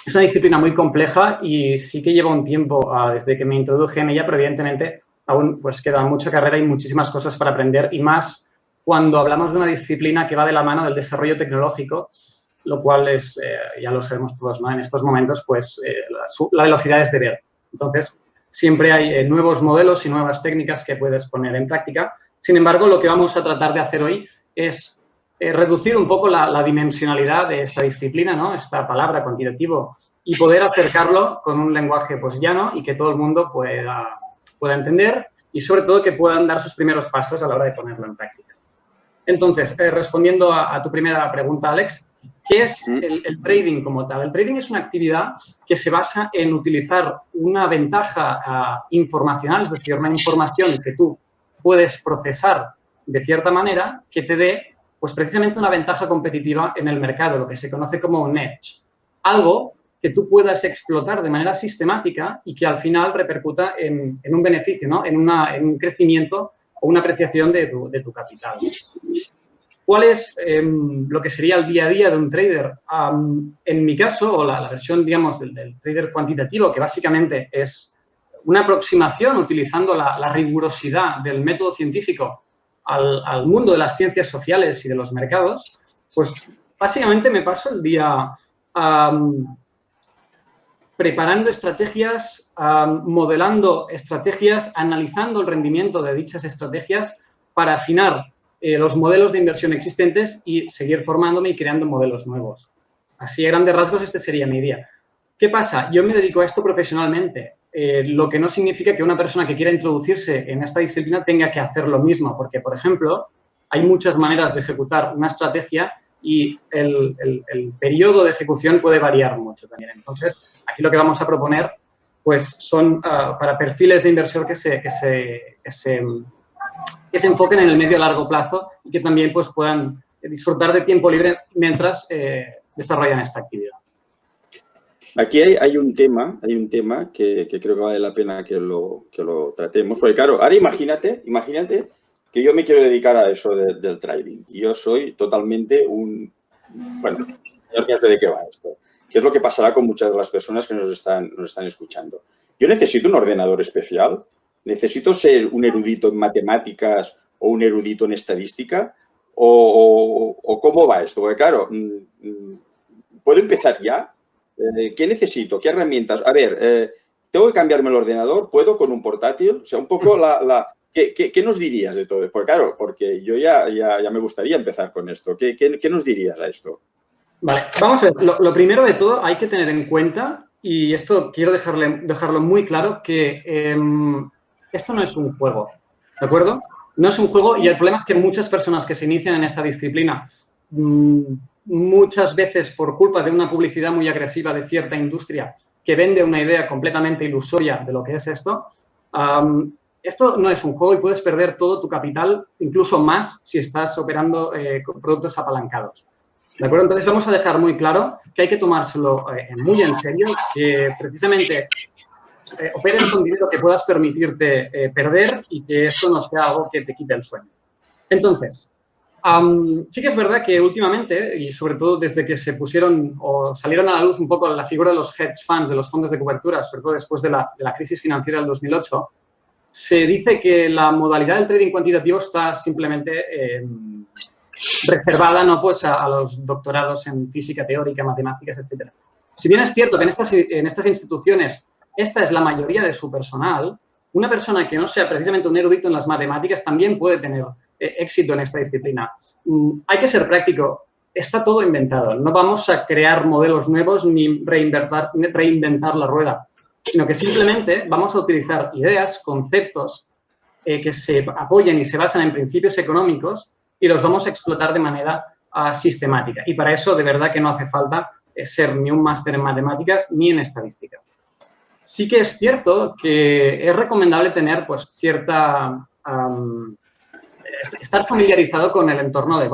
Es una disciplina muy compleja y sí que lleva un tiempo desde que me introduje en ella, pero evidentemente aún pues queda mucha carrera y muchísimas cosas para aprender, y más cuando hablamos de una disciplina que va de la mano del desarrollo tecnológico, lo cual es, ya lo sabemos todos, ¿no? En estos momentos, pues la velocidad es de ver. Entonces, siempre hay nuevos modelos y nuevas técnicas que puedes poner en práctica. Sin embargo, lo que vamos a tratar de hacer hoy es reducir un poco la dimensionalidad de esta disciplina, ¿no? Esta palabra, cuantitativo, y poder acercarlo con un lenguaje pues llano y que todo el mundo pueda entender, y sobre todo que puedan dar sus primeros pasos a la hora de ponerlo en práctica. Entonces, respondiendo a tu primera pregunta, Alex, ¿qué es el trading como tal? El trading es una actividad que se basa en utilizar una ventaja informacional, es decir, una información que tú puedes procesar de cierta manera que te dé pues precisamente una ventaja competitiva en el mercado, lo que se conoce como un edge. Algo que tú puedas explotar de manera sistemática y que al final repercuta en un beneficio, ¿no? En un crecimiento o una apreciación de tu capital. ¿Cuál es lo que sería el día a día de un trader? En mi caso, o la versión, digamos, del trader cuantitativo, que básicamente es una aproximación utilizando la rigurosidad del método científico al mundo de las ciencias sociales y de los mercados, pues básicamente me paso el día preparando estrategias, modelando estrategias, analizando el rendimiento de dichas estrategias para afinar los modelos de inversión existentes y seguir formándome y creando modelos nuevos. Así, a grandes rasgos, este sería mi día. ¿Qué pasa? Yo me dedico a esto profesionalmente, lo que no significa que una persona que quiera introducirse en esta disciplina tenga que hacer lo mismo, porque, por ejemplo, hay muchas maneras de ejecutar una estrategia y el periodo de ejecución puede variar mucho también. Entonces, aquí lo que vamos a proponer pues son para perfiles de inversor que se enfoquen en el medio a largo plazo y que también pues puedan disfrutar de tiempo libre mientras desarrollan esta actividad. Aquí hay un tema que creo que vale la pena que lo tratemos. Porque claro, ahora imagínate que yo me quiero dedicar a eso del trading. Y yo soy totalmente bueno, señor, ya sé de qué va esto. ¿Qué es lo que pasará con muchas de las personas que nos están escuchando? Yo necesito un ordenador especial, necesito ser un erudito en matemáticas o un erudito en estadística, o ¿cómo va esto? Porque claro, ¿puedo empezar ya? ¿Qué necesito? ¿Qué herramientas? A ver, ¿tengo que cambiarme el ordenador? ¿Puedo con un portátil? O sea, un poco ¿qué nos dirías de todo? Porque claro, porque yo ya me gustaría empezar con esto. ¿Qué nos dirías a esto? Vale, vamos a ver. Lo primero de todo hay que tener en cuenta, y esto quiero dejarlo muy claro, que esto no es un juego, ¿de acuerdo? No es un juego, y el problema es que muchas personas que se inician en esta disciplina, muchas veces por culpa de una publicidad muy agresiva de cierta industria que vende una idea completamente ilusoria de lo que es esto, esto no es un juego y puedes perder todo tu capital, incluso más si estás operando con productos apalancados. ¿De acuerdo? Entonces, vamos a dejar muy claro que hay que tomárselo muy en serio, que precisamente operes con dinero que puedas permitirte perder y que esto no sea algo que te quite el sueño. Entonces, sí que es verdad que últimamente, y sobre todo desde que se pusieron o salieron a la luz un poco la figura de los hedge funds, de los fondos de cobertura, sobre todo después de la crisis financiera del 2008, se dice que la modalidad del trading cuantitativo está simplemente reservada, ¿no? Pues a los doctorados en física teórica, matemáticas, etcétera. Si bien es cierto que en estas instituciones esta es la mayoría de su personal, una persona que no sea precisamente un erudito en las matemáticas también puede tener éxito en esta disciplina. Hay que ser práctico. Está todo inventado. No vamos a crear modelos nuevos ni reinventar la rueda, sino que simplemente vamos a utilizar ideas, conceptos que se apoyen y se basan en principios económicos y los vamos a explotar de manera sistemática. Y para eso, de verdad que no hace falta ser ni un máster en matemáticas ni en estadística. Sí que es cierto que es recomendable tener, pues, estar familiarizado con el entorno de,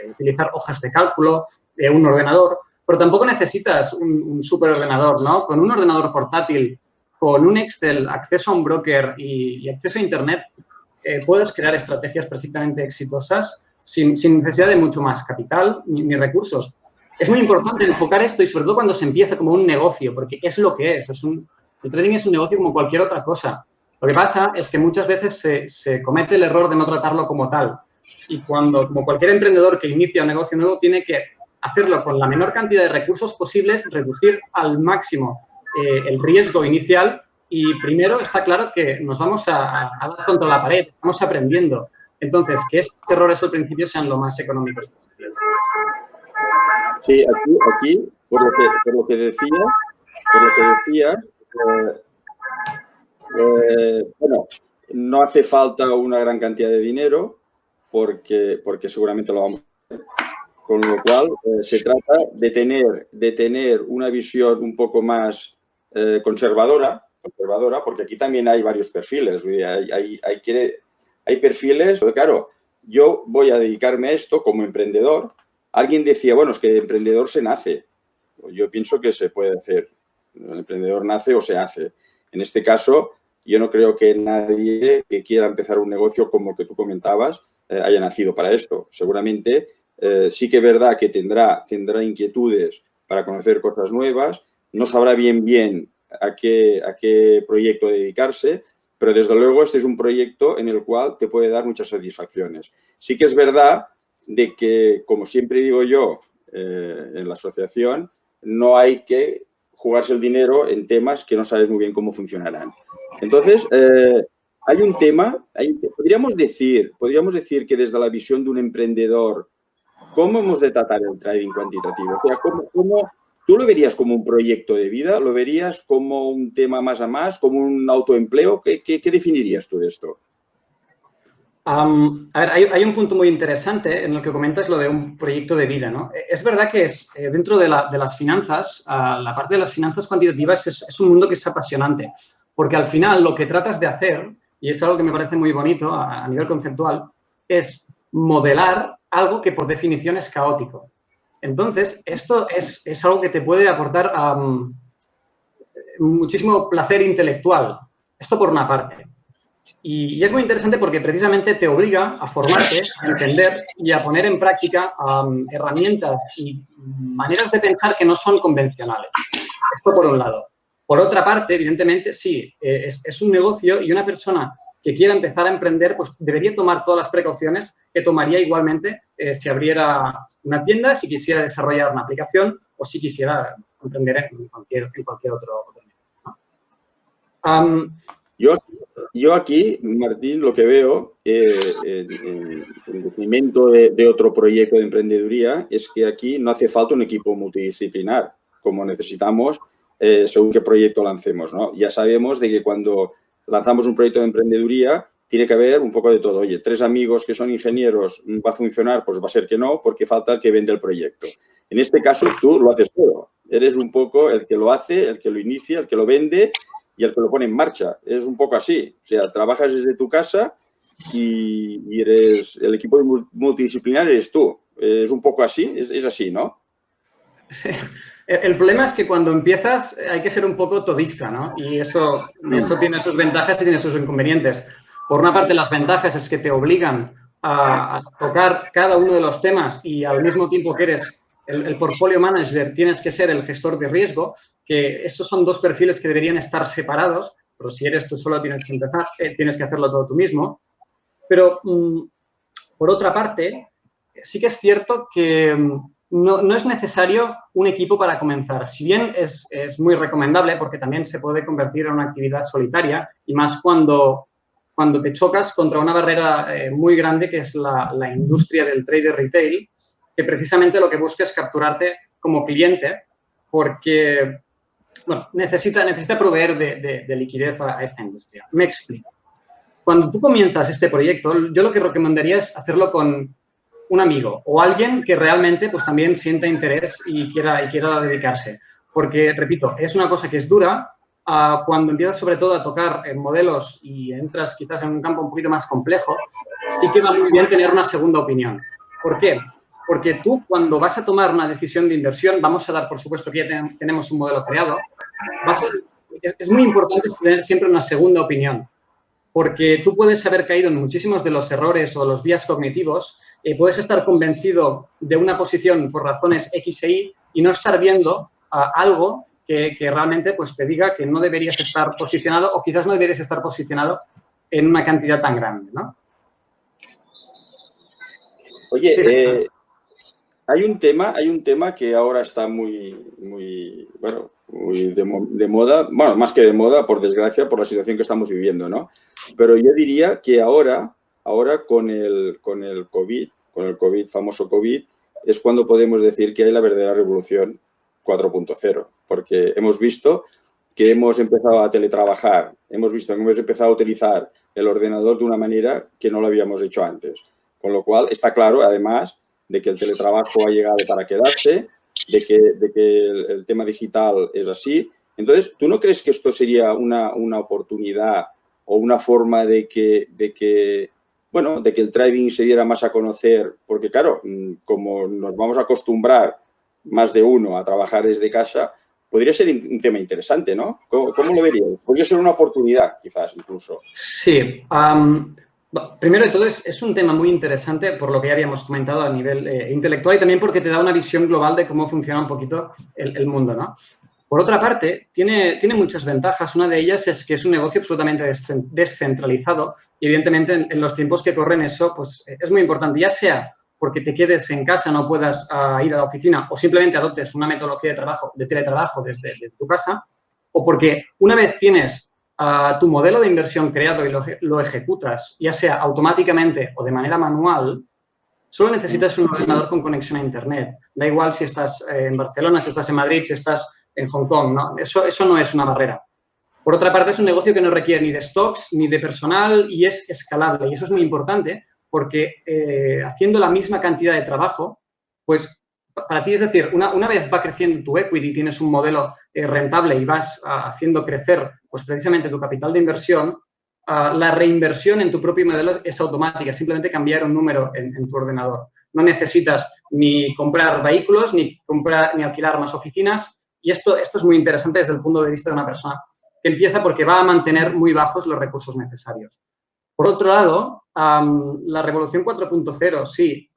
utilizar hojas de cálculo, un ordenador, pero tampoco necesitas un superordenador, ¿no? Con un ordenador portátil, con un Excel, acceso a un broker y acceso a Internet, puedes crear estrategias perfectamente exitosas sin necesidad de mucho más capital ni recursos. es muy importante enfocar esto y sobre todo cuando se empieza como un negocio, porque es lo que es. El trading es un negocio como cualquier otra cosa. Lo que pasa es que muchas veces se comete el error de no tratarlo como tal. Y cuando, como cualquier emprendedor que inicia un negocio nuevo, tiene que hacerlo con la menor cantidad de recursos posibles, reducir al máximo el riesgo inicial y primero está claro que nos vamos a dar contra la pared, estamos aprendiendo. Entonces, que estos errores al principio sean lo más económicos posibles. Sí, aquí por lo que decía, bueno, no hace falta una gran cantidad de dinero porque seguramente lo vamos a hacer. Con lo cual, se trata de tener una visión un poco más conservadora, porque aquí también hay varios perfiles. Hay perfiles, pero claro, yo voy a dedicarme a esto como emprendedor. Alguien decía, bueno, es que de emprendedor se nace. Yo pienso que se puede hacer. El emprendedor nace o se hace. En este caso, yo no creo que nadie que quiera empezar un negocio como el que tú comentabas haya nacido para esto. Seguramente sí que es verdad que tendrá inquietudes para conocer cosas nuevas, no sabrá bien a qué proyecto dedicarse, pero desde luego este es un proyecto en el cual te puede dar muchas satisfacciones. Sí que es verdad de que, como siempre digo yo en la asociación, no hay que jugarse el dinero en temas que no sabes muy bien cómo funcionarán. Entonces, hay un tema, podríamos decir que desde la visión de un emprendedor, ¿cómo hemos de tratar el trading cuantitativo? O sea, ¿tú lo verías como un proyecto de vida? ¿Lo verías como un tema más a más? ¿Como un autoempleo? ¿Qué definirías tú de esto? A ver, hay un punto muy interesante en el que comentas lo de un proyecto de vida, ¿no? Es verdad que dentro de las finanzas, la parte de las finanzas cuantitativas es un mundo que es apasionante, porque al final lo que tratas de hacer, y es algo que me parece muy bonito a nivel conceptual, es modelar algo que por definición es caótico. Entonces, esto es algo que te puede aportar muchísimo placer intelectual. Esto por una parte. Y es muy interesante porque precisamente te obliga a formarte, a entender y a poner en práctica herramientas y maneras de pensar que no son convencionales. Esto por un lado. Por otra parte, evidentemente, sí, es un negocio y una persona que quiera empezar a emprender, pues debería tomar todas las precauciones que tomaría igualmente si abriera una tienda, si quisiera desarrollar una aplicación o si quisiera emprender en cualquier otro negocio, ¿no? Yo aquí, Martín, lo que veo en detrimento de otro proyecto de emprendeduría es que aquí no hace falta un equipo multidisciplinar, como necesitamos según qué proyecto lancemos, ¿no? Ya sabemos de que cuando lanzamos un proyecto de emprendeduría tiene que haber un poco de todo. Oye, 3 amigos que son ingenieros, ¿va a funcionar? Pues va a ser que no, porque falta el que vende el proyecto. En este caso, tú lo haces todo. Eres un poco el que lo hace, el que lo inicia, el que lo vende y el que lo pone en marcha. Es un poco así. O sea, trabajas desde tu casa y eres el equipo multidisciplinar eres tú. Es un poco así, es así, ¿no? Sí. El problema es que cuando empiezas hay que ser un poco todista, ¿no? Y eso tiene sus ventajas y tiene sus inconvenientes. Por una parte, las ventajas es que te obligan a tocar cada uno de los temas y al mismo tiempo que eres el portfolio manager, tienes que ser el gestor de riesgo, que esos son dos perfiles que deberían estar separados, pero si eres tú solo tienes que empezar, tienes que hacerlo todo tú mismo. Pero, por otra parte, sí que es cierto que no es necesario un equipo para comenzar. Si bien es muy recomendable porque también se puede convertir en una actividad solitaria y más cuando te chocas contra una barrera muy grande que es la industria del trader retail, que precisamente lo que busca es capturarte como cliente porque bueno, necesita proveer de liquidez a esta industria. Me explico. Cuando tú comienzas este proyecto, yo lo que recomendaría es hacerlo con un amigo o alguien que realmente pues también sienta interés y quiera dedicarse. Porque, repito, es una cosa que es dura. Cuando empiezas sobre todo a tocar modelos y entras quizás en un campo un poquito más complejo, sí que va muy bien tener una segunda opinión. ¿Por qué? Porque tú cuando vas a tomar una decisión de inversión, vamos a dar por supuesto que ya tenemos un modelo creado, es muy importante tener siempre una segunda opinión porque tú puedes haber caído en muchísimos de los errores o los vías cognitivos puedes estar convencido de una posición por razones X e Y y no estar viendo algo que realmente pues, te diga que no deberías estar posicionado o quizás no deberías estar posicionado en una cantidad tan grande, ¿no? Oye, hay un tema que ahora está muy de moda, bueno, más que de moda, por desgracia, por la situación que estamos viviendo, ¿no? Pero yo diría que ahora con el COVID, famoso COVID, es cuando podemos decir que hay la verdadera revolución 4.0, porque hemos visto que hemos empezado a teletrabajar, hemos visto que hemos empezado a utilizar el ordenador de una manera que no lo habíamos hecho antes. Con lo cual, está claro, además, de que el teletrabajo ha llegado para quedarse, de que el tema digital es así. Entonces, ¿tú no crees que esto sería una oportunidad o una forma de que el trading se diera más a conocer? Porque, claro, como nos vamos a acostumbrar más de uno a trabajar desde casa, podría ser un tema interesante, ¿no? ¿Cómo lo verías? Podría ser una oportunidad, quizás, incluso. Sí. Primero de todo, es un tema muy interesante por lo que ya habíamos comentado a nivel intelectual y también porque te da una visión global de cómo funciona un poquito el mundo, ¿no? Por otra parte, tiene muchas ventajas. Una de ellas es que es un negocio absolutamente descentralizado y, evidentemente, en los tiempos que corren eso pues, es muy importante, ya sea porque te quedes en casa, no puedas ir a la oficina o simplemente adoptes una metodología de teletrabajo desde tu casa, o porque una vez tienes tu modelo de inversión creado y lo ejecutas, ya sea automáticamente o de manera manual, solo necesitas un ordenador con conexión a Internet. Da igual si estás en Barcelona, si estás en Madrid, si estás en Hong Kong, ¿no? Eso no es una barrera. Por otra parte, es un negocio que no requiere ni de stocks ni de personal y es escalable. Y eso es muy importante porque haciendo la misma cantidad de trabajo, pues para ti, es decir, una vez va creciendo tu equity y tienes un modelo rentable y vas haciendo crecer pues precisamente tu capital de inversión, la reinversión en tu propio modelo es automática, simplemente cambiar un número en tu ordenador. No necesitas ni comprar vehículos, ni alquilar más oficinas. Y esto es muy interesante desde el punto de vista de una persona que empieza porque va a mantener muy bajos los recursos necesarios. Por otro lado, la revolución 4.0, sí,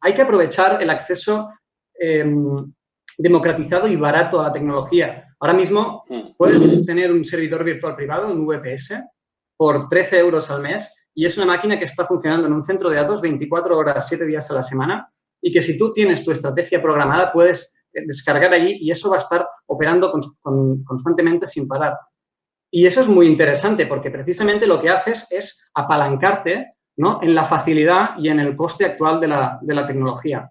hay que aprovechar el acceso democratizado y barato a la tecnología. Ahora mismo puedes tener un servidor virtual privado, un VPS, por 13 euros al mes y es una máquina que está funcionando en un centro de datos 24 horas, 7 días a la semana y que si tú tienes tu estrategia programada puedes descargar allí y eso va a estar operando constantemente sin parar. Y eso es muy interesante porque precisamente lo que haces es apalancarte, ¿no?, en la facilidad y en el coste actual de la tecnología.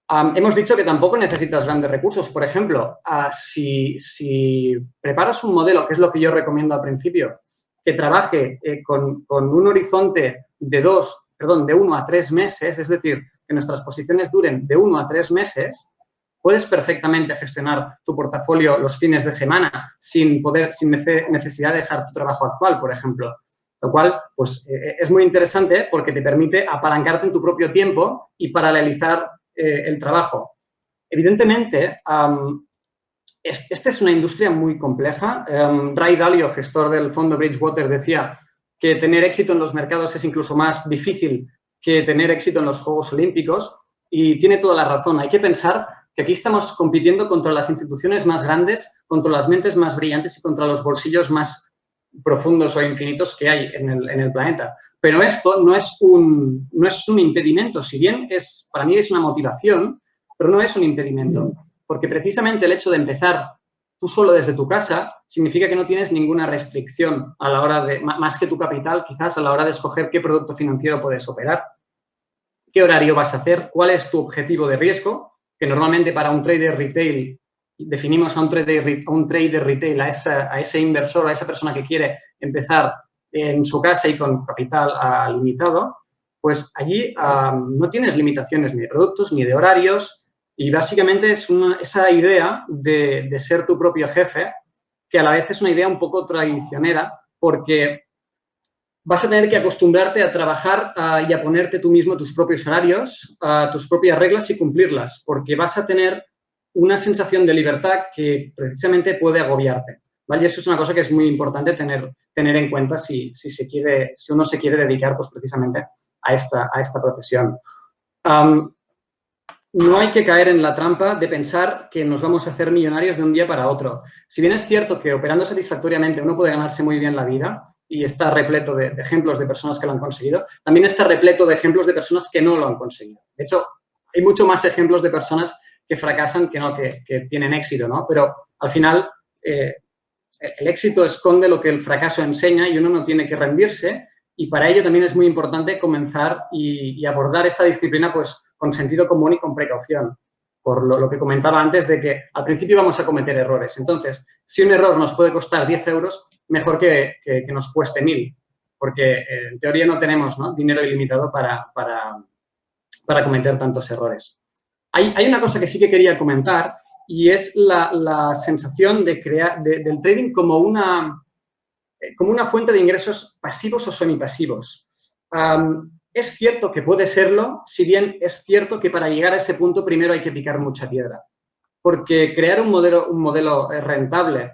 Hemos dicho que tampoco necesitas grandes recursos. Por ejemplo, si preparas un modelo, que es lo que yo recomiendo al principio, que trabaje con un horizonte de 1 a 3 meses, es decir, que nuestras posiciones duren de 1 a 3 meses, puedes perfectamente gestionar tu portafolio los fines de semana sin necesidad de dejar tu trabajo actual, por ejemplo. Lo cual, pues, es muy interesante porque te permite apalancarte en tu propio tiempo y paralelizar el trabajo. Evidentemente, esta es una industria muy compleja. Ray Dalio, gestor del fondo Bridgewater, decía que tener éxito en los mercados es incluso más difícil que tener éxito en los Juegos Olímpicos y tiene toda la razón. Hay que pensar que aquí estamos compitiendo contra las instituciones más grandes, contra las mentes más brillantes y contra los bolsillos más profundos o infinitos que hay en el planeta. Pero esto no es un impedimento, si bien para mí es una motivación, pero no es un impedimento, porque precisamente el hecho de empezar tú solo desde tu casa significa que no tienes ninguna restricción a la hora de, más que tu capital, quizás a la hora de escoger qué producto financiero puedes operar, qué horario vas a hacer, cuál es tu objetivo de riesgo, que normalmente para un trader retail definimos a un trader retail, a ese inversor, a esa persona que quiere empezar en su casa y con capital limitado, pues allí no tienes limitaciones ni de productos ni de horarios y básicamente es esa idea de ser tu propio jefe, que a la vez es una idea un poco traicionera porque vas a tener que acostumbrarte a trabajar y a ponerte tú mismo tus propios horarios, tus propias reglas y cumplirlas, porque vas a tener una sensación de libertad que precisamente puede agobiarte, ¿vale? Y eso es una cosa que es muy importante tener en cuenta si uno se quiere dedicar pues, precisamente a esta profesión. No hay que caer en la trampa de pensar que nos vamos a hacer millonarios de un día para otro. Si bien es cierto que operando satisfactoriamente uno puede ganarse muy bien la vida y está repleto de ejemplos de personas que lo han conseguido, también está repleto de ejemplos de personas que no lo han conseguido. De hecho, hay mucho más ejemplos de personas que fracasan que tienen éxito, ¿no? Pero al final el éxito esconde lo que el fracaso enseña y uno no tiene que rendirse, y para ello también es muy importante comenzar y abordar esta disciplina pues con sentido común y con precaución, por lo que comentaba antes de que al principio vamos a cometer errores. Entonces, si un error nos puede costar 10 euros, mejor que nos cueste 1000, porque en teoría no tenemos, ¿no?, dinero ilimitado para cometer tantos errores. Hay una cosa que sí que quería comentar y es la sensación de del trading como una fuente de ingresos pasivos o semipasivos. Es cierto que puede serlo, si bien es cierto que para llegar a ese punto primero hay que picar mucha piedra. Porque crear un modelo rentable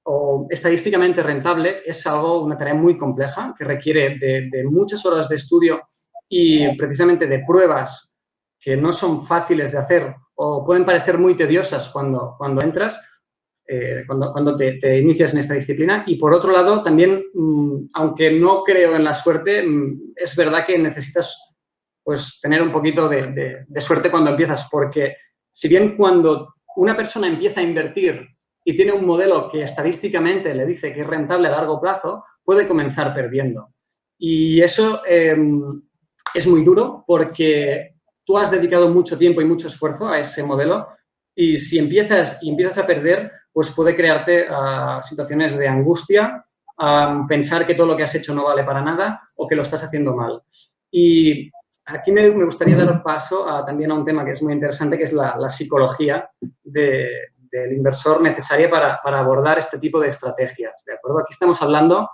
o estadísticamente rentable es una tarea muy compleja que requiere de muchas horas de estudio y precisamente de pruebas que no son fáciles de hacer o pueden parecer muy tediosas cuando entras, cuando te inicias en esta disciplina. Y por otro lado, también, aunque no creo en la suerte, es verdad que necesitas pues tener un poquito de suerte cuando empiezas, porque si bien cuando una persona empieza a invertir y tiene un modelo que estadísticamente le dice que es rentable a largo plazo, puede comenzar perdiendo. Y eso es muy duro porque tú has dedicado mucho tiempo y mucho esfuerzo a ese modelo y si empiezas a perder, pues puede crearte situaciones de angustia, pensar que todo lo que has hecho no vale para nada o que lo estás haciendo mal. Y aquí me gustaría dar paso también a un tema que es muy interesante, que es la psicología del inversor necesaria para abordar este tipo de estrategias, ¿de acuerdo? Aquí estamos hablando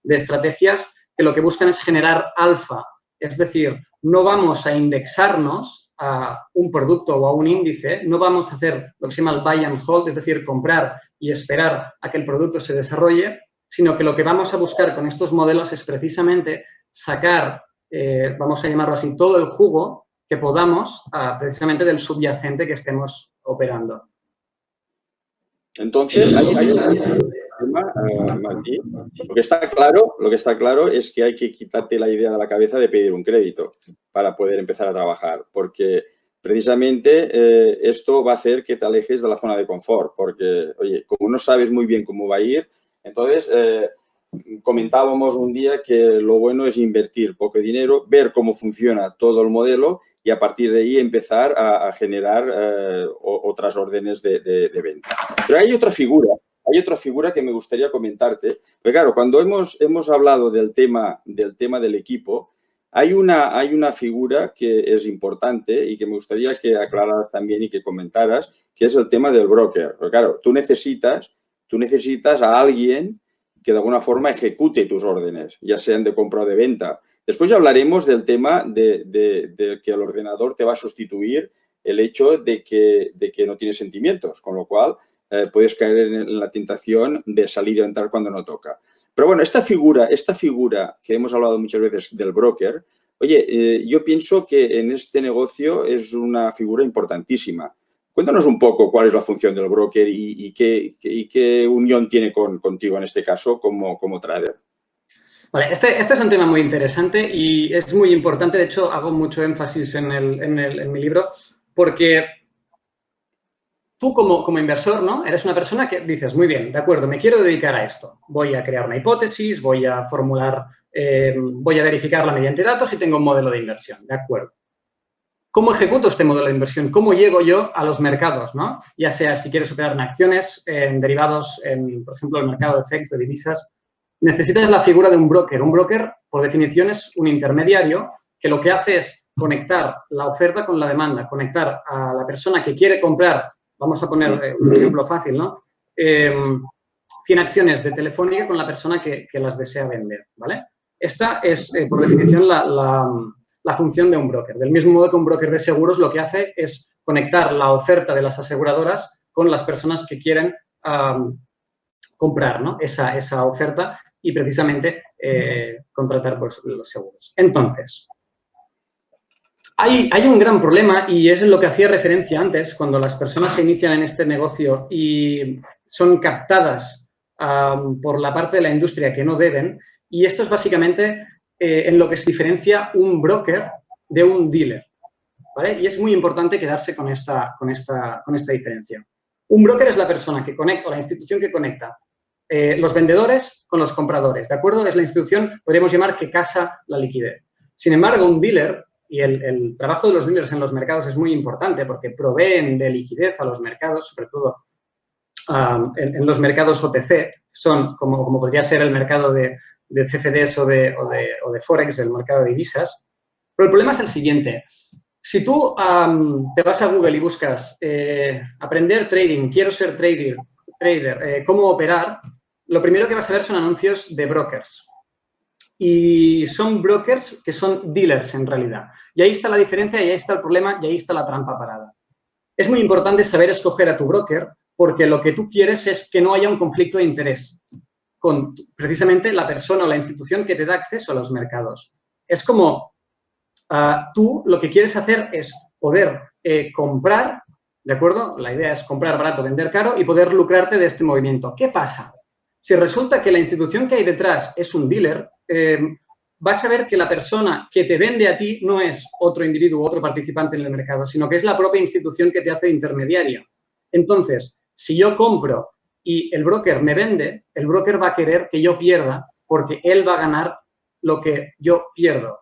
de estrategias que lo que buscan es generar alfa, es decir, no vamos a indexarnos a un producto o a un índice, no vamos a hacer lo que se llama el buy and hold, es decir, comprar y esperar a que el producto se desarrolle, sino que lo que vamos a buscar con estos modelos es precisamente sacar, vamos a llamarlo así, todo el jugo que podamos precisamente del subyacente que estemos operando. Entonces, hay un tema, Martí. Lo que está claro es que hay que quitarte la idea de la cabeza de pedir un crédito para poder empezar a trabajar, porque precisamente esto va a hacer que te alejes de la zona de confort, porque, oye, como no sabes muy bien cómo va a ir, entonces comentábamos un día que lo bueno es invertir poco dinero, ver cómo funciona todo el modelo y a partir de ahí empezar a generar otras órdenes de venta. Pero hay otra figura que me gustaría comentarte, porque claro, cuando hemos hablado del tema del equipo, hay una figura que es importante y que me gustaría que aclararas también y que comentaras, que es el tema del broker. Porque claro, tú necesitas a alguien que de alguna forma ejecute tus órdenes, ya sean de compra o de venta. Después ya hablaremos del tema de que el ordenador te va a sustituir el hecho de que no tienes sentimientos, con lo cual puedes caer en la tentación de salir y entrar cuando no toca. Pero bueno, esta figura que hemos hablado muchas veces del broker, oye, yo pienso que en este negocio es una figura importantísima. Cuéntanos un poco cuál es la función del broker y qué unión tiene contigo en este caso como trader. Vale, este es un tema muy interesante y es muy importante. De hecho, hago mucho énfasis en mi libro porque tú como inversor, ¿no? Eres una persona que dices, muy bien, de acuerdo, me quiero dedicar a esto. Voy a crear una hipótesis, voy a formular, voy a verificarla mediante datos y tengo un modelo de inversión, de acuerdo. ¿Cómo ejecuto este modelo de inversión? ¿Cómo llego yo a los mercados, ¿no? Ya sea si quieres operar en acciones, en derivados, por ejemplo, el mercado de FX, de divisas. Necesitas la figura de un broker. Un broker, por definición, es un intermediario que lo que hace es conectar la oferta con la demanda, conectar a la persona que quiere comprar, vamos a poner un ejemplo fácil, ¿no? 100 acciones de Telefónica con la persona que las desea vender, ¿vale? Esta es, por definición, la función de un broker. Del mismo modo que un broker de seguros lo que hace es conectar la oferta de las aseguradoras con las personas que quieren comprar, ¿no? esa oferta y precisamente contratar pues, los seguros. Entonces, Hay un gran problema y es lo que hacía referencia antes, cuando las personas se inician en este negocio y son captadas por la parte de la industria que no deben, y esto es básicamente en lo que se diferencia un broker de un dealer, ¿vale? Y es muy importante quedarse con esta diferencia. Un broker es la persona que conecta, o la institución que conecta los vendedores con los compradores, ¿de acuerdo? Es la institución, podríamos llamar, que casa la liquidez. Sin embargo, un dealer, y el trabajo de los dealers en los mercados es muy importante porque proveen de liquidez a los mercados, sobre todo en los mercados OTC, son como podría ser el mercado de CFDs o de Forex, el mercado de divisas. Pero el problema es el siguiente. Si tú te vas a Google y buscas aprender trading, quiero ser trader, cómo operar, lo primero que vas a ver son anuncios de brokers. Y son brokers que son dealers en realidad. Y ahí está la diferencia, y ahí está el problema, y ahí está la trampa parada. Es muy importante saber escoger a tu broker porque lo que tú quieres es que no haya un conflicto de interés con precisamente la persona o la institución que te da acceso a los mercados. Es como tú lo que quieres hacer es poder comprar, ¿de acuerdo? La idea es comprar barato, vender caro y poder lucrarte de este movimiento. ¿Qué pasa? Si resulta que la institución que hay detrás es un dealer, vas a ver que la persona que te vende a ti no es otro individuo, otro participante en el mercado, sino que es la propia institución que te hace intermediaria. Entonces, si yo compro y el broker me vende, el broker va a querer que yo pierda porque él va a ganar lo que yo pierdo.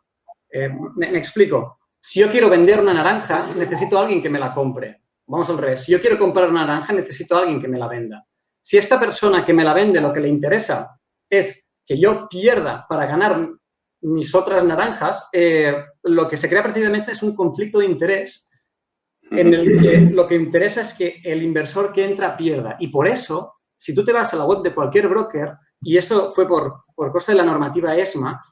Me explico. Si yo quiero vender una naranja, necesito a alguien que me la compre. Vamos al revés. Si yo quiero comprar una naranja, necesito a alguien que me la venda. Si esta persona que me la vende lo que le interesa es que yo pierda para ganar mis otras naranjas, lo que se crea precisamente es un conflicto de interés en el que lo que interesa es que el inversor que entra pierda. Y por eso, si tú te vas a la web de cualquier broker, y eso fue por cosa de la normativa ESMA,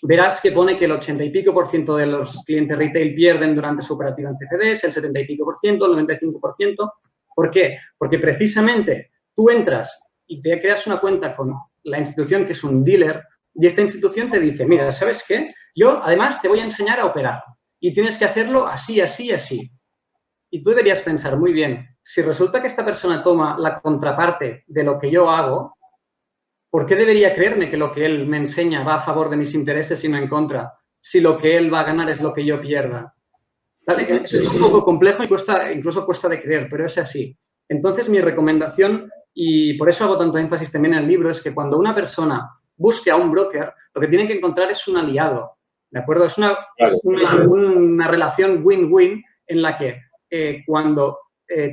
verás que pone que el 80 y pico % de los clientes retail pierden durante su operativa en CFDs, el 70 y pico %, el 95%. ¿Por qué? Porque precisamente tú entras y te creas una cuenta con la institución que es un dealer y esta institución te dice, mira, ¿sabes qué? Yo además te voy a enseñar a operar y tienes que hacerlo así, así, así. Y tú deberías pensar, muy bien, si resulta que esta persona toma la contraparte de lo que yo hago, ¿por qué debería creerme que lo que él me enseña va a favor de mis intereses y no en contra? Si lo que él va a ganar es lo que yo pierda. ¿Vale? Eso es un poco complejo y incluso cuesta de creer, pero es así. Entonces, mi recomendación, y por eso hago tanto énfasis también en el libro, es que cuando una persona busque a un broker, lo que tiene que encontrar es un aliado. ¿De acuerdo? Es una relación win-win en la que cuando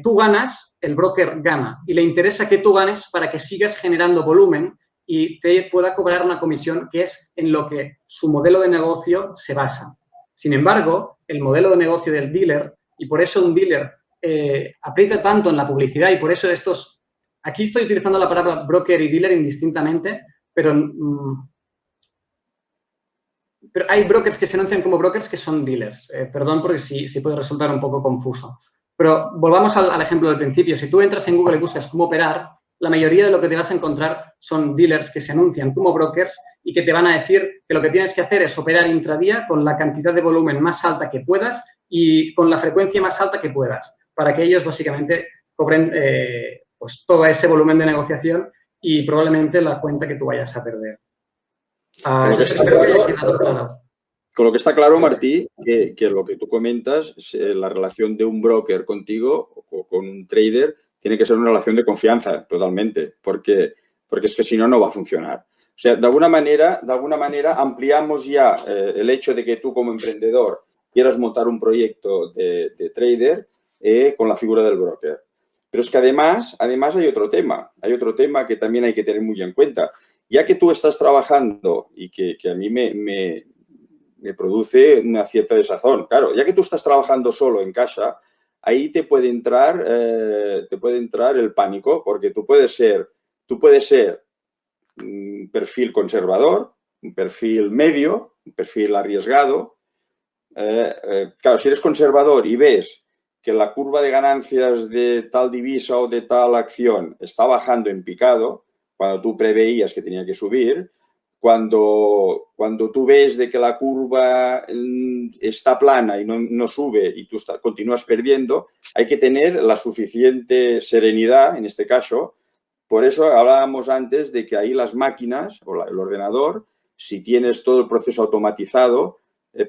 tú ganas, el broker gana. Y le interesa que tú ganes para que sigas generando volumen y te pueda cobrar una comisión que es en lo que su modelo de negocio se basa. Sin embargo, el modelo de negocio del dealer, y por eso un dealer aprieta tanto en la publicidad y por eso aquí estoy utilizando la palabra broker y dealer indistintamente, pero hay brokers que se anuncian como brokers que son dealers. Perdón porque sí puede resultar un poco confuso. Pero volvamos al ejemplo del principio. Si tú entras en Google y buscas cómo operar, la mayoría de lo que te vas a encontrar son dealers que se anuncian como brokers y que te van a decir que lo que tienes que hacer es operar intradía con la cantidad de volumen más alta que puedas y con la frecuencia más alta que puedas, para que ellos básicamente cobren pues todo ese volumen de negociación y probablemente la cuenta que tú vayas a perder. Con lo que está claro, Martí, que lo que tú comentas, la relación de un broker contigo o con un trader tiene que ser una relación de confianza totalmente, porque es que si no, no va a funcionar. O sea, de alguna manera ampliamos ya el hecho de que tú como emprendedor quieras montar un proyecto de trader con la figura del broker. Pero es que además hay otro tema que también hay que tener muy en cuenta. Ya que tú estás trabajando y que a mí me produce una cierta desazón. Claro, ya que tú estás trabajando solo en casa, ahí te puede entrar el pánico, porque tú puedes ser un perfil conservador, un perfil medio, un perfil arriesgado. Claro, si eres conservador y ves que la curva de ganancias de tal divisa o de tal acción está bajando en picado, cuando tú preveías que tenía que subir, cuando tú ves de que la curva está plana y no sube y tú continúas perdiendo, hay que tener la suficiente serenidad, en este caso. Por eso hablábamos antes de que ahí las máquinas o el ordenador, si tienes todo el proceso automatizado,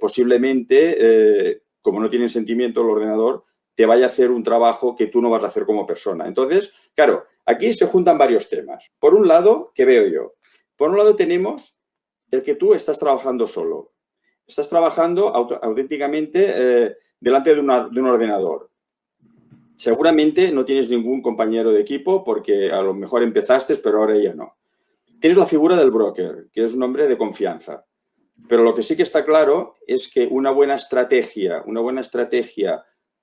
posiblemente, como no tiene sentimiento el ordenador, te vaya a hacer un trabajo que tú no vas a hacer como persona. Entonces, claro, aquí se juntan varios temas. Por un lado, ¿qué veo yo? Por un lado tenemos el que tú estás trabajando solo. Estás trabajando auténticamente delante de un ordenador. Seguramente no tienes ningún compañero de equipo porque a lo mejor empezaste, pero ahora ya no. Tienes la figura del broker, que es un hombre de confianza. Pero lo que sí que está claro es que una buena estrategia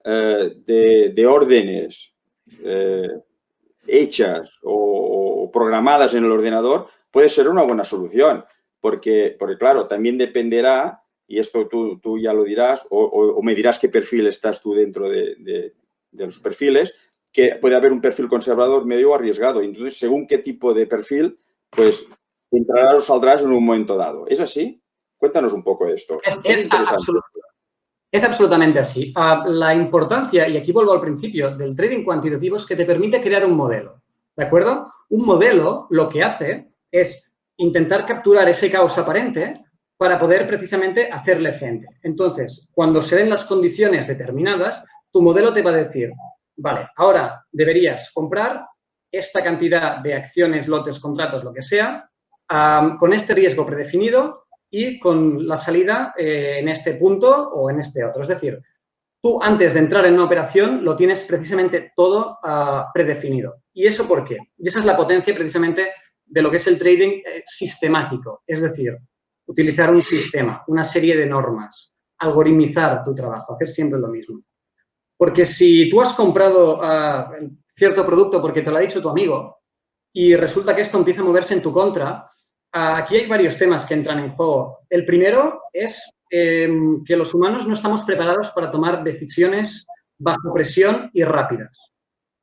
de órdenes hechas o programadas en el ordenador puede ser una buena solución. Porque claro, también dependerá, y esto tú ya lo dirás, o me dirás qué perfil estás tú dentro de los perfiles, que puede haber un perfil conservador medio arriesgado. Entonces, según qué tipo de perfil, pues entrarás o saldrás en un momento dado. ¿Es así? Cuéntanos un poco esto. Es interesante. Es absolutamente así. La importancia, y aquí vuelvo al principio, del trading cuantitativo es que te permite crear un modelo, ¿de acuerdo? Un modelo lo que hace es intentar capturar ese caos aparente para poder precisamente hacerle frente. Entonces, cuando se den las condiciones determinadas, tu modelo te va a decir, vale, ahora deberías comprar esta cantidad de acciones, lotes, contratos, lo que sea, con este riesgo predefinido y con la salida en este punto o en este otro. Es decir, tú antes de entrar en una operación lo tienes precisamente todo predefinido. ¿Y eso por qué? Y esa es la potencia precisamente de lo que es el trading sistemático. Es decir, utilizar un sistema, una serie de normas, algoritmizar tu trabajo, hacer siempre lo mismo. Porque si tú has comprado cierto producto porque te lo ha dicho tu amigo y resulta que esto empieza a moverse en tu contra, aquí hay varios temas que entran en juego. El primero es que los humanos no estamos preparados para tomar decisiones bajo presión y rápidas.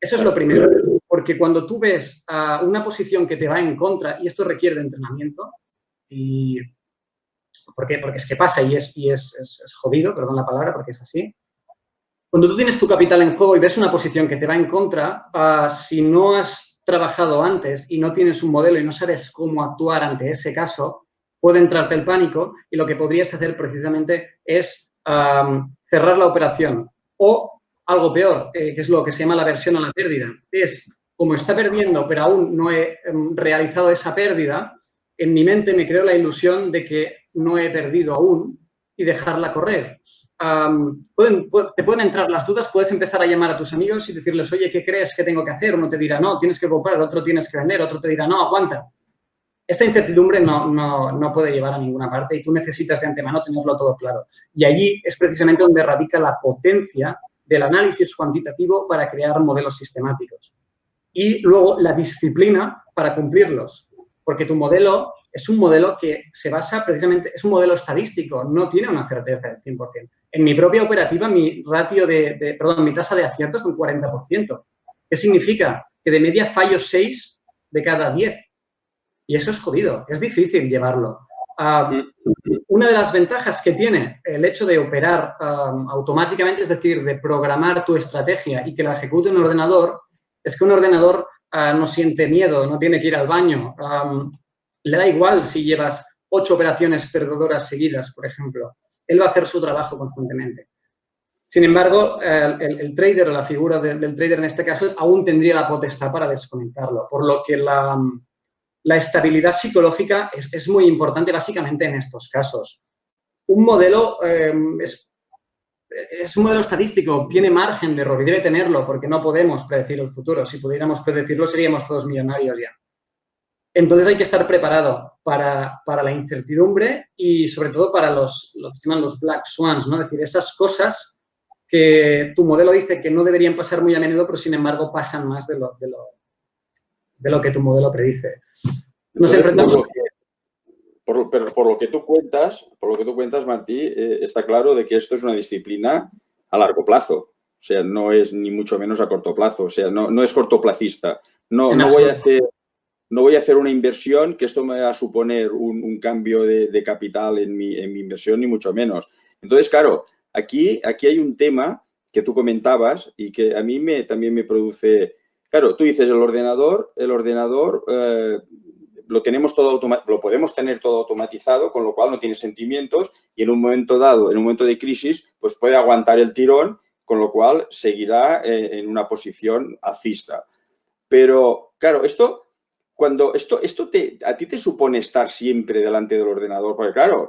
Eso es lo primero, porque cuando tú ves una posición que te va en contra, y esto requiere de entrenamiento, y ¿por qué? Porque es que pasa y es jodido, perdón la palabra, porque es así. Cuando tú tienes tu capital en juego y ves una posición que te va en contra, si no has trabajado antes y no tienes un modelo y no sabes cómo actuar ante ese caso, puede entrarte el pánico y lo que podrías hacer precisamente es cerrar la operación. O algo peor, que es lo que se llama la aversión a la pérdida. Es, como está perdiendo, pero aún no he realizado esa pérdida, en mi mente me creo la ilusión de que no he perdido aún y dejarla correr. Te pueden entrar las dudas, puedes empezar a llamar a tus amigos y decirles, oye, ¿qué crees que tengo que hacer? Uno te dirá, no, tienes que comprar, otro tienes que vender, otro te dirá, no, aguanta. Esta incertidumbre no puede llevar a ninguna parte y tú necesitas de antemano tenerlo todo claro. Y allí es precisamente donde radica la potencia del análisis cuantitativo para crear modelos sistemáticos. Y luego la disciplina para cumplirlos, porque tu modelo es un modelo que se basa precisamente, es un modelo estadístico, no tiene una certeza del 100%. En mi propia operativa, mi tasa de acierto es un 40%. ¿Qué significa? Que de media fallo 6 de cada 10. Y eso es jodido, es difícil llevarlo. Una de las ventajas que tiene el hecho de operar automáticamente, es decir, de programar tu estrategia y que la ejecute un ordenador, es que un ordenador no siente miedo, no tiene que ir al baño. Le da igual si llevas 8 operaciones perdedoras seguidas, por ejemplo. Él va a hacer su trabajo constantemente. Sin embargo, el trader o la figura del trader en este caso aún tendría la potestad para desconectarlo, por lo que la estabilidad psicológica es muy importante básicamente en estos casos. Un modelo es un modelo estadístico, tiene margen de error y debe tenerlo porque no podemos predecir el futuro. Si pudiéramos predecirlo seríamos todos millonarios ya. Entonces hay que estar preparado para la incertidumbre y sobre todo para lo que se llaman los black swans, ¿no? Es decir, esas cosas que tu modelo dice que no deberían pasar muy a menudo, pero sin embargo pasan más de lo que tu modelo predice. Nos enfrentamos... Por lo que tú cuentas, Martí, está claro de que esto es una disciplina a largo plazo. O sea, no es ni mucho menos a corto plazo. O sea, no es cortoplacista. No voy a hacer no voy a hacer una inversión que esto me va a suponer un cambio de capital en mi inversión, ni mucho menos. Entonces, claro, aquí hay un tema que tú comentabas y que a mí también me produce... Claro, tú dices el ordenador lo tenemos todo lo podemos tener todo automatizado, con lo cual no tiene sentimientos y en un momento dado, en un momento de crisis, pues puede aguantar el tirón, con lo cual seguirá en una posición alcista. Pero, claro, a ti te supone estar siempre delante del ordenador, porque claro,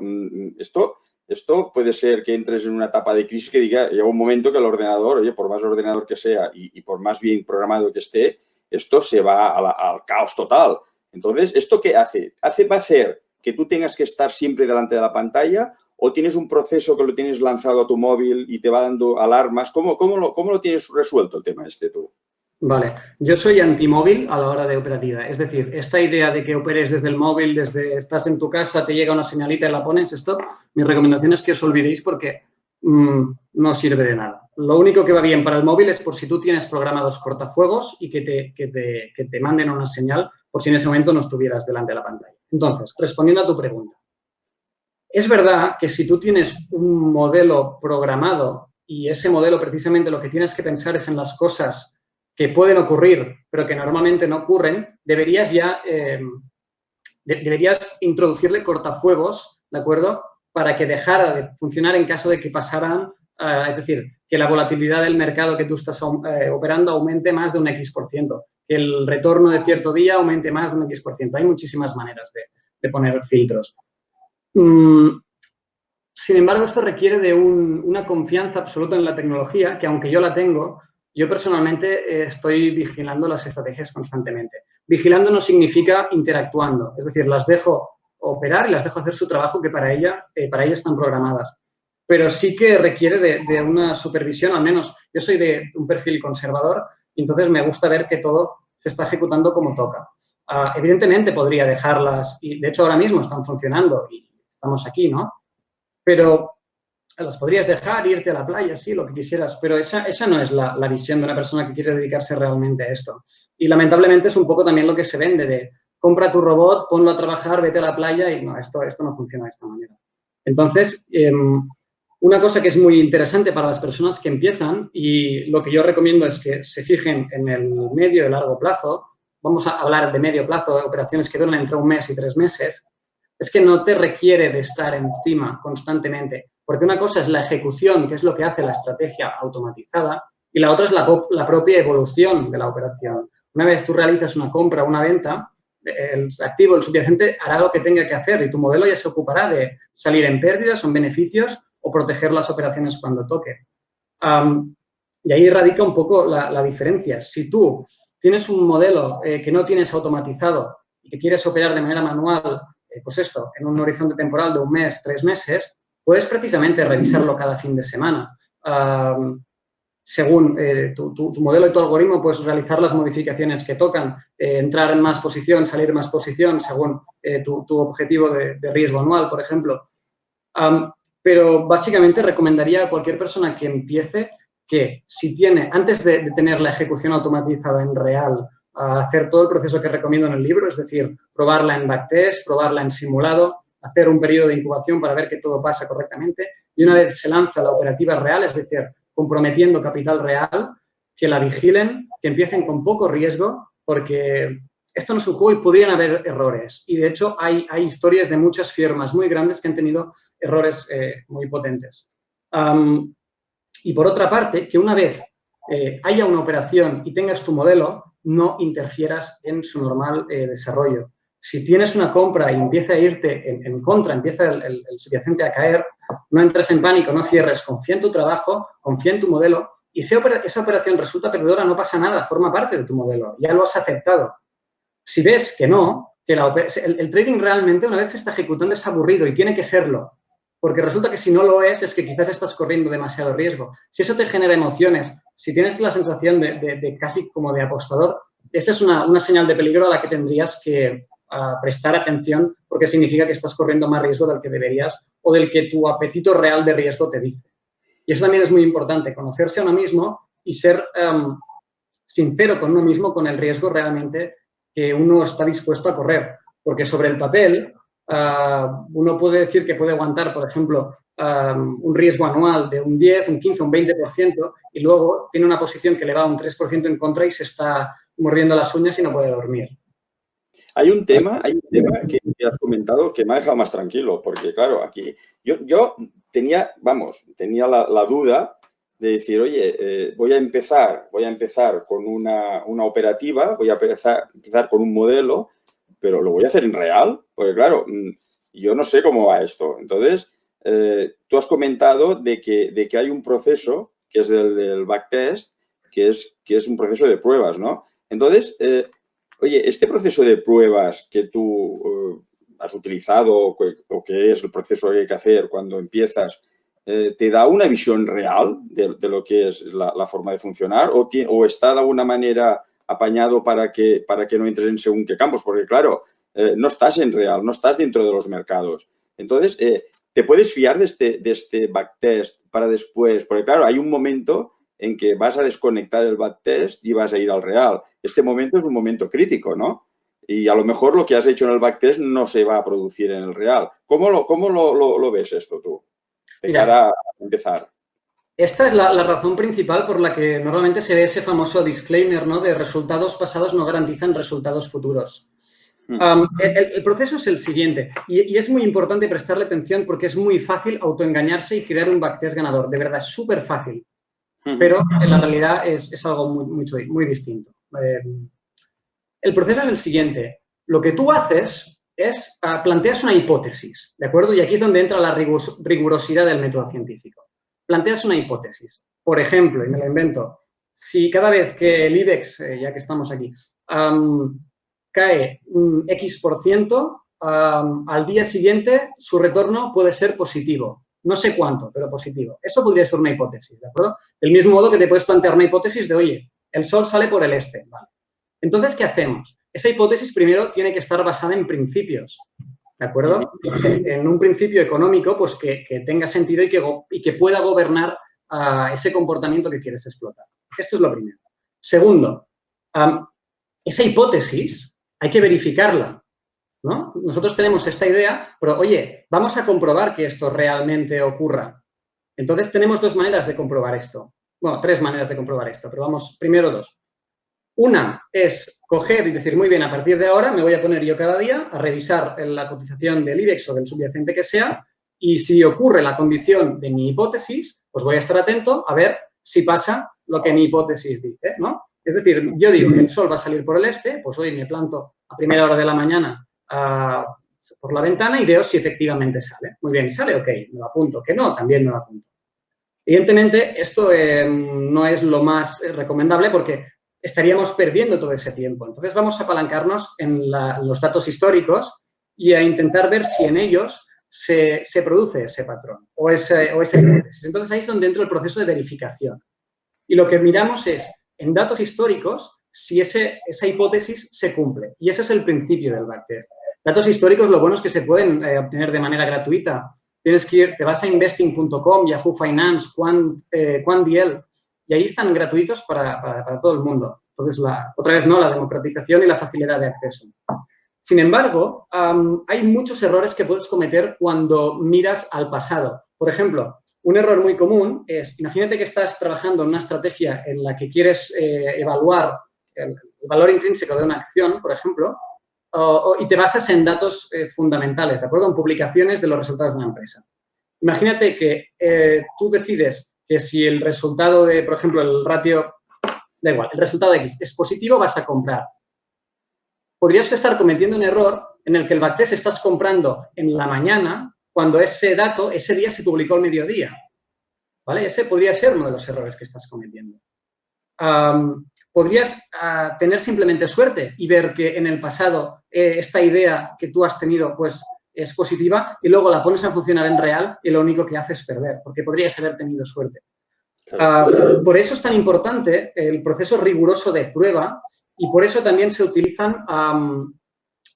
esto puede ser que entres en una etapa de crisis que llega un momento que el ordenador, oye, por más ordenador que sea y por más bien programado que esté, esto se va al caos total. Entonces, ¿esto qué hace? ¿Va a hacer que tú tengas que estar siempre delante de la pantalla o tienes un proceso que lo tienes lanzado a tu móvil y te va dando alarmas? ¿Cómo lo tienes resuelto el tema este tú? Vale, yo soy antimóvil a la hora de operativa. Es decir, esta idea de que operes desde el móvil, estás en tu casa, te llega una señalita y la pones, esto, mi recomendación es que os olvidéis porque no sirve de nada. Lo único que va bien para el móvil es por si tú tienes programados cortafuegos y que te manden una señal por si en ese momento no estuvieras delante de la pantalla. Entonces, respondiendo a tu pregunta, es verdad que si tú tienes un modelo programado y ese modelo precisamente lo que tienes que pensar es en las cosas que pueden ocurrir, pero que normalmente no ocurren, deberías introducirle cortafuegos, ¿de acuerdo?, para que dejara de funcionar en caso de que pasaran, es decir, que la volatilidad del mercado que tú estás operando aumente más de un X%, que el retorno de cierto día aumente más de un X%. Hay muchísimas maneras de poner filtros. Sin embargo, esto requiere de una confianza absoluta en la tecnología, que aunque yo la tengo, yo personalmente estoy vigilando las estrategias constantemente. Vigilando no significa interactuando, es decir, las dejo operar y las dejo hacer su trabajo que para ello están programadas. Pero sí que requiere de una supervisión, al menos yo soy de un perfil conservador y entonces me gusta ver que todo se está ejecutando como toca. Evidentemente podría dejarlas y de hecho ahora mismo están funcionando y estamos aquí, ¿no? Pero las podrías dejar, irte a la playa, sí, lo que quisieras, pero esa no es la visión de una persona que quiere dedicarse realmente a esto. Y lamentablemente es un poco también lo que se vende de compra tu robot, ponlo a trabajar, vete a la playa y no, esto no funciona de esta manera. Entonces, una cosa que es muy interesante para las personas que empiezan y lo que yo recomiendo es que se fijen en el medio y largo plazo, vamos a hablar de medio plazo, de operaciones que duran entre 1 mes y 3 meses, es que no te requiere de estar encima constantemente, porque una cosa es la ejecución, que es lo que hace la estrategia automatizada, y la otra es la propia evolución de la operación. Una vez tú realizas una compra o una venta, el activo, el subyacente, hará lo que tenga que hacer y tu modelo ya se ocupará de salir en pérdidas o en beneficios o proteger las operaciones cuando toque. Y ahí radica un poco la diferencia. Si tú tienes un modelo que no tienes automatizado y que quieres operar de manera manual, pues esto, en un horizonte temporal de 1 mes, 3 meses, puedes precisamente revisarlo cada fin de semana. Según tu modelo y tu algoritmo, puedes realizar las modificaciones que tocan, entrar en más posición, salir en más posición, según tu objetivo de riesgo anual, por ejemplo. Pero básicamente recomendaría a cualquier persona que empiece que si tiene, antes de tener la ejecución automatizada en real, hacer todo el proceso que recomiendo en el libro, es decir, probarla en backtest, probarla en simulado, hacer un periodo de incubación para ver que todo pasa correctamente y una vez se lanza la operativa real, es decir, comprometiendo capital real, que la vigilen, que empiecen con poco riesgo, porque esto no es un juego y podrían haber errores. Y, de hecho, hay historias de muchas firmas muy grandes que han tenido errores muy potentes. Y, por otra parte, que una vez haya una operación y tengas tu modelo, no interfieras en su normal desarrollo. Si tienes una compra y empieza a irte en contra, empieza el subyacente a caer, no entres en pánico, no cierres, confía en tu trabajo, confía en tu modelo y si esa operación resulta perdedora, no pasa nada, forma parte de tu modelo, ya lo has aceptado. Si ves que no, que el trading realmente una vez se está ejecutando es aburrido y tiene que serlo, porque resulta que si no lo es que quizás estás corriendo demasiado riesgo. Si eso te genera emociones, si tienes la sensación de casi como de apostador, esa es una señal de peligro a la que tendrías que prestar atención porque significa que estás corriendo más riesgo del que deberías o del que tu apetito real de riesgo te dice. Y eso también es muy importante, conocerse a uno mismo y ser sincero con uno mismo con el riesgo realmente que uno está dispuesto a correr. Porque sobre el papel, uno puede decir que puede aguantar, por ejemplo, un riesgo anual de un 10, un 15, un 20% y luego tiene una posición que le va un 3% en contra y se está mordiendo las uñas y no puede dormir. Hay un tema que has comentado que me ha dejado más tranquilo, porque claro, aquí yo tenía la duda de decir, oye, voy a empezar con una operativa, voy a empezar con un modelo, pero lo voy a hacer en real, porque claro, yo no sé cómo va esto. Entonces, tú has comentado de que hay un proceso, que es del backtest, que es un proceso de pruebas, ¿no? Entonces, oye, este proceso de pruebas que tú has utilizado o que es el proceso que hay que hacer cuando empiezas, ¿te da una visión real de lo que es la forma de funcionar o está de alguna manera apañado para que no entres en según qué campos? Porque, claro, no estás en real, no estás dentro de los mercados. Entonces, ¿te puedes fiar de este backtest para después? Porque, claro, hay un momento en que vas a desconectar el backtest y vas a ir al real. Este momento es un momento crítico, ¿no? Y a lo mejor lo que has hecho en el backtest no se va a producir en el real. ¿Cómo lo ves esto tú? De cara a empezar. Esta es la razón principal por la que normalmente se ve ese famoso disclaimer, ¿no? De resultados pasados no garantizan resultados futuros. El proceso es el siguiente y es muy importante prestarle atención porque es muy fácil autoengañarse y crear un backtest ganador. De verdad, es súper fácil. Pero en la realidad es algo muy distinto. El proceso es el siguiente. Lo que tú haces es planteas una hipótesis, ¿de acuerdo? Y aquí es donde entra la rigurosidad del método científico. Planteas una hipótesis. Por ejemplo, y me lo invento, si cada vez que el IBEX, ya que estamos aquí, cae un X%, al día siguiente su retorno puede ser positivo. No sé cuánto, pero positivo. Eso podría ser una hipótesis, ¿de acuerdo? Del mismo modo que te puedes plantear una hipótesis de, oye, el sol sale por el este, ¿vale? Entonces, ¿qué hacemos? Esa hipótesis primero tiene que estar basada en principios, ¿de acuerdo? En un principio económico, pues que tenga sentido y que pueda gobernar ese comportamiento que quieres explotar. Esto es lo primero. Segundo, esa hipótesis hay que verificarla, ¿no? Nosotros tenemos esta idea, pero, oye, vamos a comprobar que esto realmente ocurra. Entonces, tenemos dos maneras de comprobar esto. Bueno, tres maneras de comprobar esto, pero vamos, primero dos. Una es coger y decir, muy bien, a partir de ahora me voy a poner yo cada día a revisar la cotización del IBEX o del subyacente que sea y si ocurre la condición de mi hipótesis, pues voy a estar atento a ver si pasa lo que mi hipótesis dice, ¿no? Es decir, yo digo que el sol va a salir por el este, pues hoy me planto a primera hora de la mañana por la ventana y veo si efectivamente sale. Muy bien, sale, ok, me lo apunto. Que no, también me lo apunto. Evidentemente, esto no es lo más recomendable porque estaríamos perdiendo todo ese tiempo. Entonces, vamos a apalancarnos en los datos históricos y a intentar ver si en ellos se produce ese patrón o esa hipótesis. Entonces, ahí es donde entra el proceso de verificación. Y lo que miramos es, en datos históricos, si esa hipótesis se cumple. Y ese es el principio del backtest. Datos históricos, lo bueno es que se pueden obtener de manera gratuita. Tienes que ir, te vas a investing.com, Yahoo Finance, QuantDL, y ahí están gratuitos para todo el mundo. Entonces, otra vez, la democratización y la facilidad de acceso. Sin embargo, hay muchos errores que puedes cometer cuando miras al pasado. Por ejemplo, un error muy común es, imagínate que estás trabajando en una estrategia en la que quieres evaluar el valor intrínseco de una acción, por ejemplo, y te basas en datos fundamentales, ¿de acuerdo? En publicaciones de los resultados de una empresa. Imagínate que tú decides que si el resultado de, por ejemplo, el ratio, da igual, el resultado de X es positivo, vas a comprar. Podrías estar cometiendo un error en el que el backtest estás comprando en la mañana cuando ese dato, ese día se publicó al mediodía, ¿vale? Ese podría ser uno de los errores que estás cometiendo. Podrías tener simplemente suerte y ver que en el pasado esta idea que tú has tenido, pues, es positiva y luego la pones a funcionar en real y lo único que hace es perder, porque podrías haber tenido suerte. Por eso es tan importante el proceso riguroso de prueba y por eso también se utilizan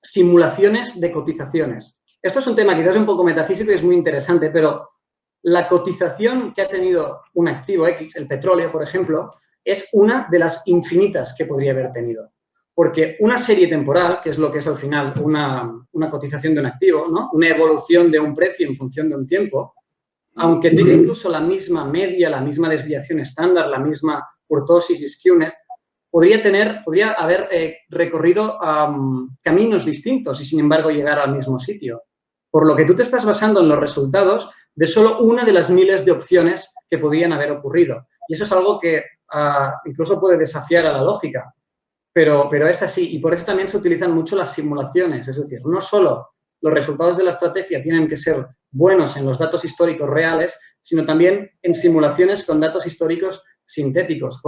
simulaciones de cotizaciones. Esto es un tema quizás un poco metafísico y es muy interesante, pero la cotización que ha tenido un activo X, el petróleo, por ejemplo, es una de las infinitas que podría haber tenido. Porque una serie temporal, que es lo que es al final una cotización de un activo, ¿no? Una evolución de un precio en función de un tiempo, aunque tenga incluso la misma media, la misma desviación estándar, la misma kurtosis y skewness, podría haber recorrido caminos distintos y, sin embargo, llegar al mismo sitio. Por lo que tú te estás basando en los resultados de solo una de las miles de opciones que podían haber ocurrido. Y eso es algo que incluso puede desafiar a la lógica, pero es así. Y por eso también se utilizan mucho las simulaciones. Es decir, no solo los resultados de la estrategia tienen que ser buenos en los datos históricos reales, sino también en simulaciones con datos históricos sintéticos,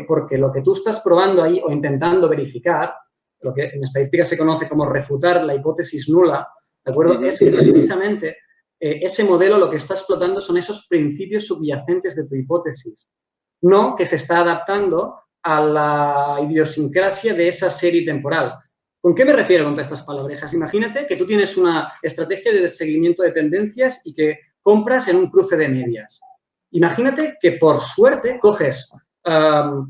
porque lo que tú estás probando ahí o intentando verificar, lo que en estadística se conoce como refutar la hipótesis nula, ¿de acuerdo? Es que precisamente ese modelo lo que está explotando son esos principios subyacentes de tu hipótesis, no que se está adaptando a la idiosincrasia de esa serie temporal. ¿Con qué me refiero con estas palabrejas? Imagínate que tú tienes una estrategia de seguimiento de tendencias y que compras en un cruce de medias. Imagínate que por suerte coges una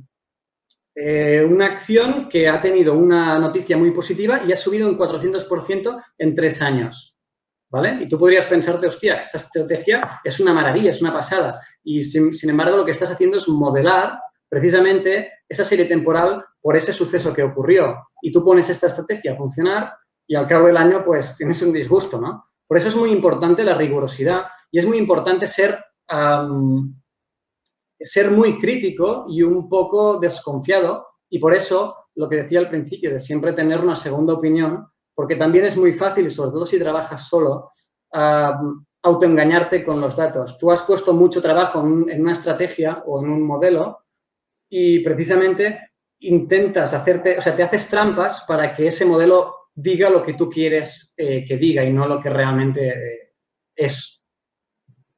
acción que ha tenido una noticia muy positiva y ha subido un 400% en 3 años, ¿vale? Y tú podrías pensarte, hostia, esta estrategia es una maravilla, es una pasada. Y, sin embargo, lo que estás haciendo es modelar precisamente esa serie temporal por ese suceso que ocurrió. Y tú pones esta estrategia a funcionar y al cabo del año, pues, tienes un disgusto, ¿no? Por eso es muy importante la rigurosidad y es muy importante ser muy crítico y un poco desconfiado, y por eso lo que decía al principio de siempre tener una segunda opinión, porque también es muy fácil, sobre todo si trabajas solo, autoengañarte con los datos. Tú has puesto mucho trabajo en una estrategia o en un modelo y precisamente intentas hacerte, o sea, te haces trampas para que ese modelo diga lo que tú quieres que diga y no lo que realmente es.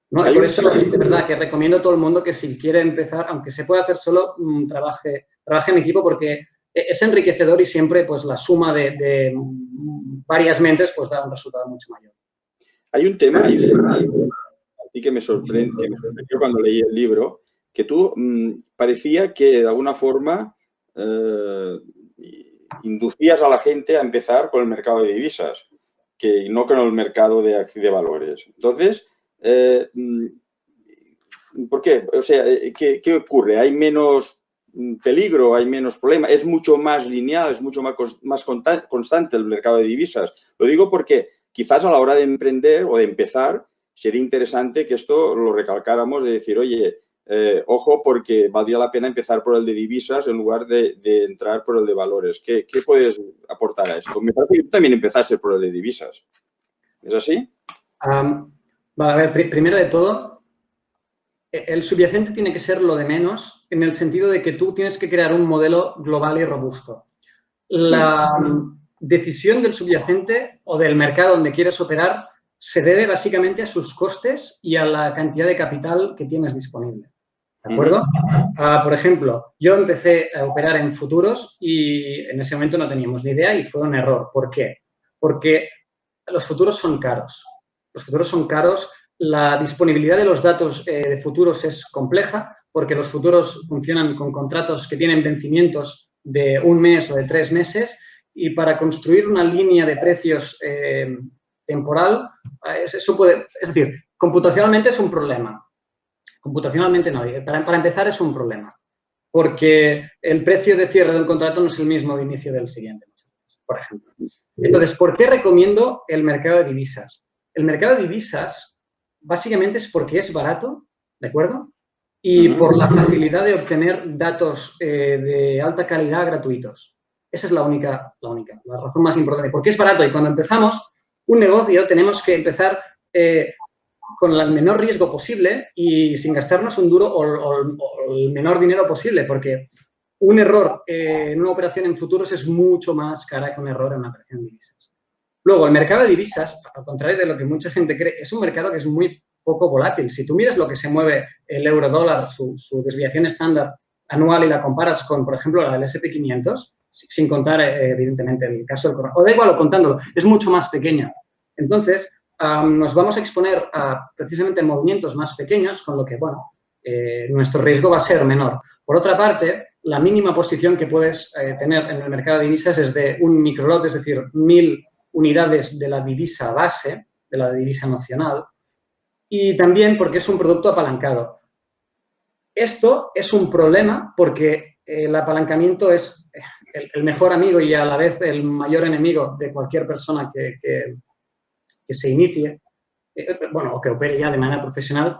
¿No? Y por eso, de verdad, que recomiendo a todo el mundo que si quiere empezar, aunque se pueda hacer solo, trabaje en equipo porque es enriquecedor y siempre pues la suma de varias mentes pues da un resultado mucho mayor. Hay un tema aquí que me sorprendió cuando leí el libro, que tú parecía que de alguna forma inducías a la gente a empezar con el mercado de divisas, que no con el mercado de valores. Entonces, ¿por qué? O sea, ¿qué ocurre? ¿Hay menos peligro? ¿Hay menos problema? ¿Es mucho más lineal? ¿Es mucho más constante el mercado de divisas? Lo digo porque quizás a la hora de emprender o de empezar sería interesante que esto lo recalcáramos de decir, oye, ojo, porque valdría la pena empezar por el de divisas en lugar de entrar por el de valores. ¿Qué puedes aportar a esto? Me parece que tú también empezaste por el de divisas. ¿Es así? Vale, a ver, primero de todo, el subyacente tiene que ser lo de menos en el sentido de que tú tienes que crear un modelo global y robusto. La decisión del subyacente o del mercado donde quieres operar se debe básicamente a sus costes y a la cantidad de capital que tienes disponible. ¿De acuerdo? Por ejemplo, yo empecé a operar en futuros y en ese momento no teníamos ni idea y fue un error. ¿Por qué? Porque los futuros son caros. Los futuros son caros. La disponibilidad de los datos de futuros es compleja porque los futuros funcionan con contratos que tienen vencimientos de 1 mes o de 3 meses y para construir una línea de precios temporal, eso puede, es decir, computacionalmente es un problema. Computacionalmente no, para empezar es un problema porque el precio de cierre del contrato no es el mismo de inicio del siguiente, por ejemplo. Entonces, ¿por qué recomiendo el mercado de divisas? El mercado de divisas básicamente es porque es barato, ¿de acuerdo? Y por la facilidad de obtener datos de alta calidad gratuitos. Esa es la razón más importante. Porque es barato y cuando empezamos un negocio tenemos que empezar con el menor riesgo posible y sin gastarnos un duro o el menor dinero posible, porque un error en una operación en futuros es mucho más cara que un error en una operación de divisas. Luego, el mercado de divisas, al contrario de lo que mucha gente cree, es un mercado que es muy poco volátil. Si tú miras lo que se mueve el euro-dólar, su desviación estándar anual y la comparas con, por ejemplo, la del S&P 500, sin contar, evidentemente, el caso del coronavirus, o da igual, o contándolo, es mucho más pequeña. Entonces, nos vamos a exponer a precisamente movimientos más pequeños, con lo que, bueno, nuestro riesgo va a ser menor. Por otra parte, la mínima posición que puedes tener en el mercado de divisas es de un microlot, es decir, 1000 unidades de la divisa base, de la divisa nacional, y también porque es un producto apalancado. Esto es un problema porque el apalancamiento es el mejor amigo y a la vez el mayor enemigo de cualquier persona que se inicie, bueno, o que opere ya de manera profesional.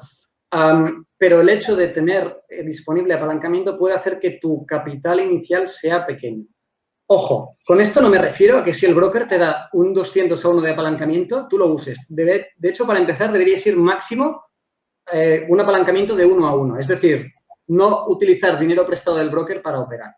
Pero el hecho de tener disponible apalancamiento puede hacer que tu capital inicial sea pequeño. Ojo, con esto no me refiero a que si el broker te da un 200 a 1 de apalancamiento, tú lo uses. De hecho, para empezar, deberías ir máximo un apalancamiento de 1 a 1. Es decir, no utilizar dinero prestado del broker para operar,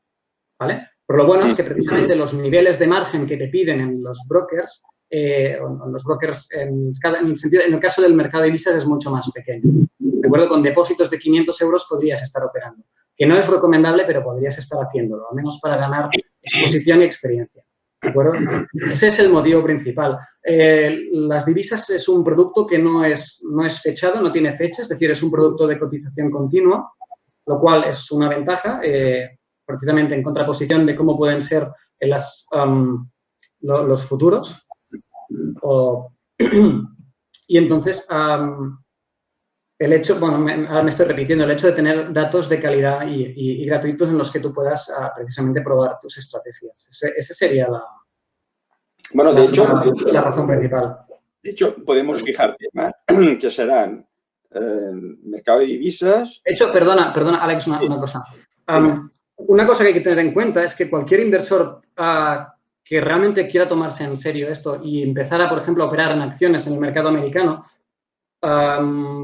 ¿vale? Pero lo bueno es que precisamente los niveles de margen que te piden en los brokers, en el caso del mercado de divisas es mucho más pequeño. De acuerdo, con depósitos de 500 euros podrías estar operando. Que no es recomendable, pero podrías estar haciéndolo, al menos para ganar exposición y experiencia. ¿De acuerdo? Ese es el motivo principal. Las divisas es un producto que no es fechado, no tiene fecha, es decir, es un producto de cotización continua, lo cual es una ventaja, precisamente en contraposición de cómo pueden ser los futuros. Y entonces, el hecho, bueno, ahora me estoy repitiendo, el hecho de tener datos de calidad y gratuitos en los que tú puedas precisamente probar tus estrategias. Ese sería la razón principal. De hecho, podemos fijar temas que serán mercado de divisas. De hecho, perdona, Alex, una cosa. Una cosa que hay que tener en cuenta es que cualquier inversor que realmente quiera tomarse en serio esto y empezar a, por ejemplo, a operar en acciones en el mercado americano,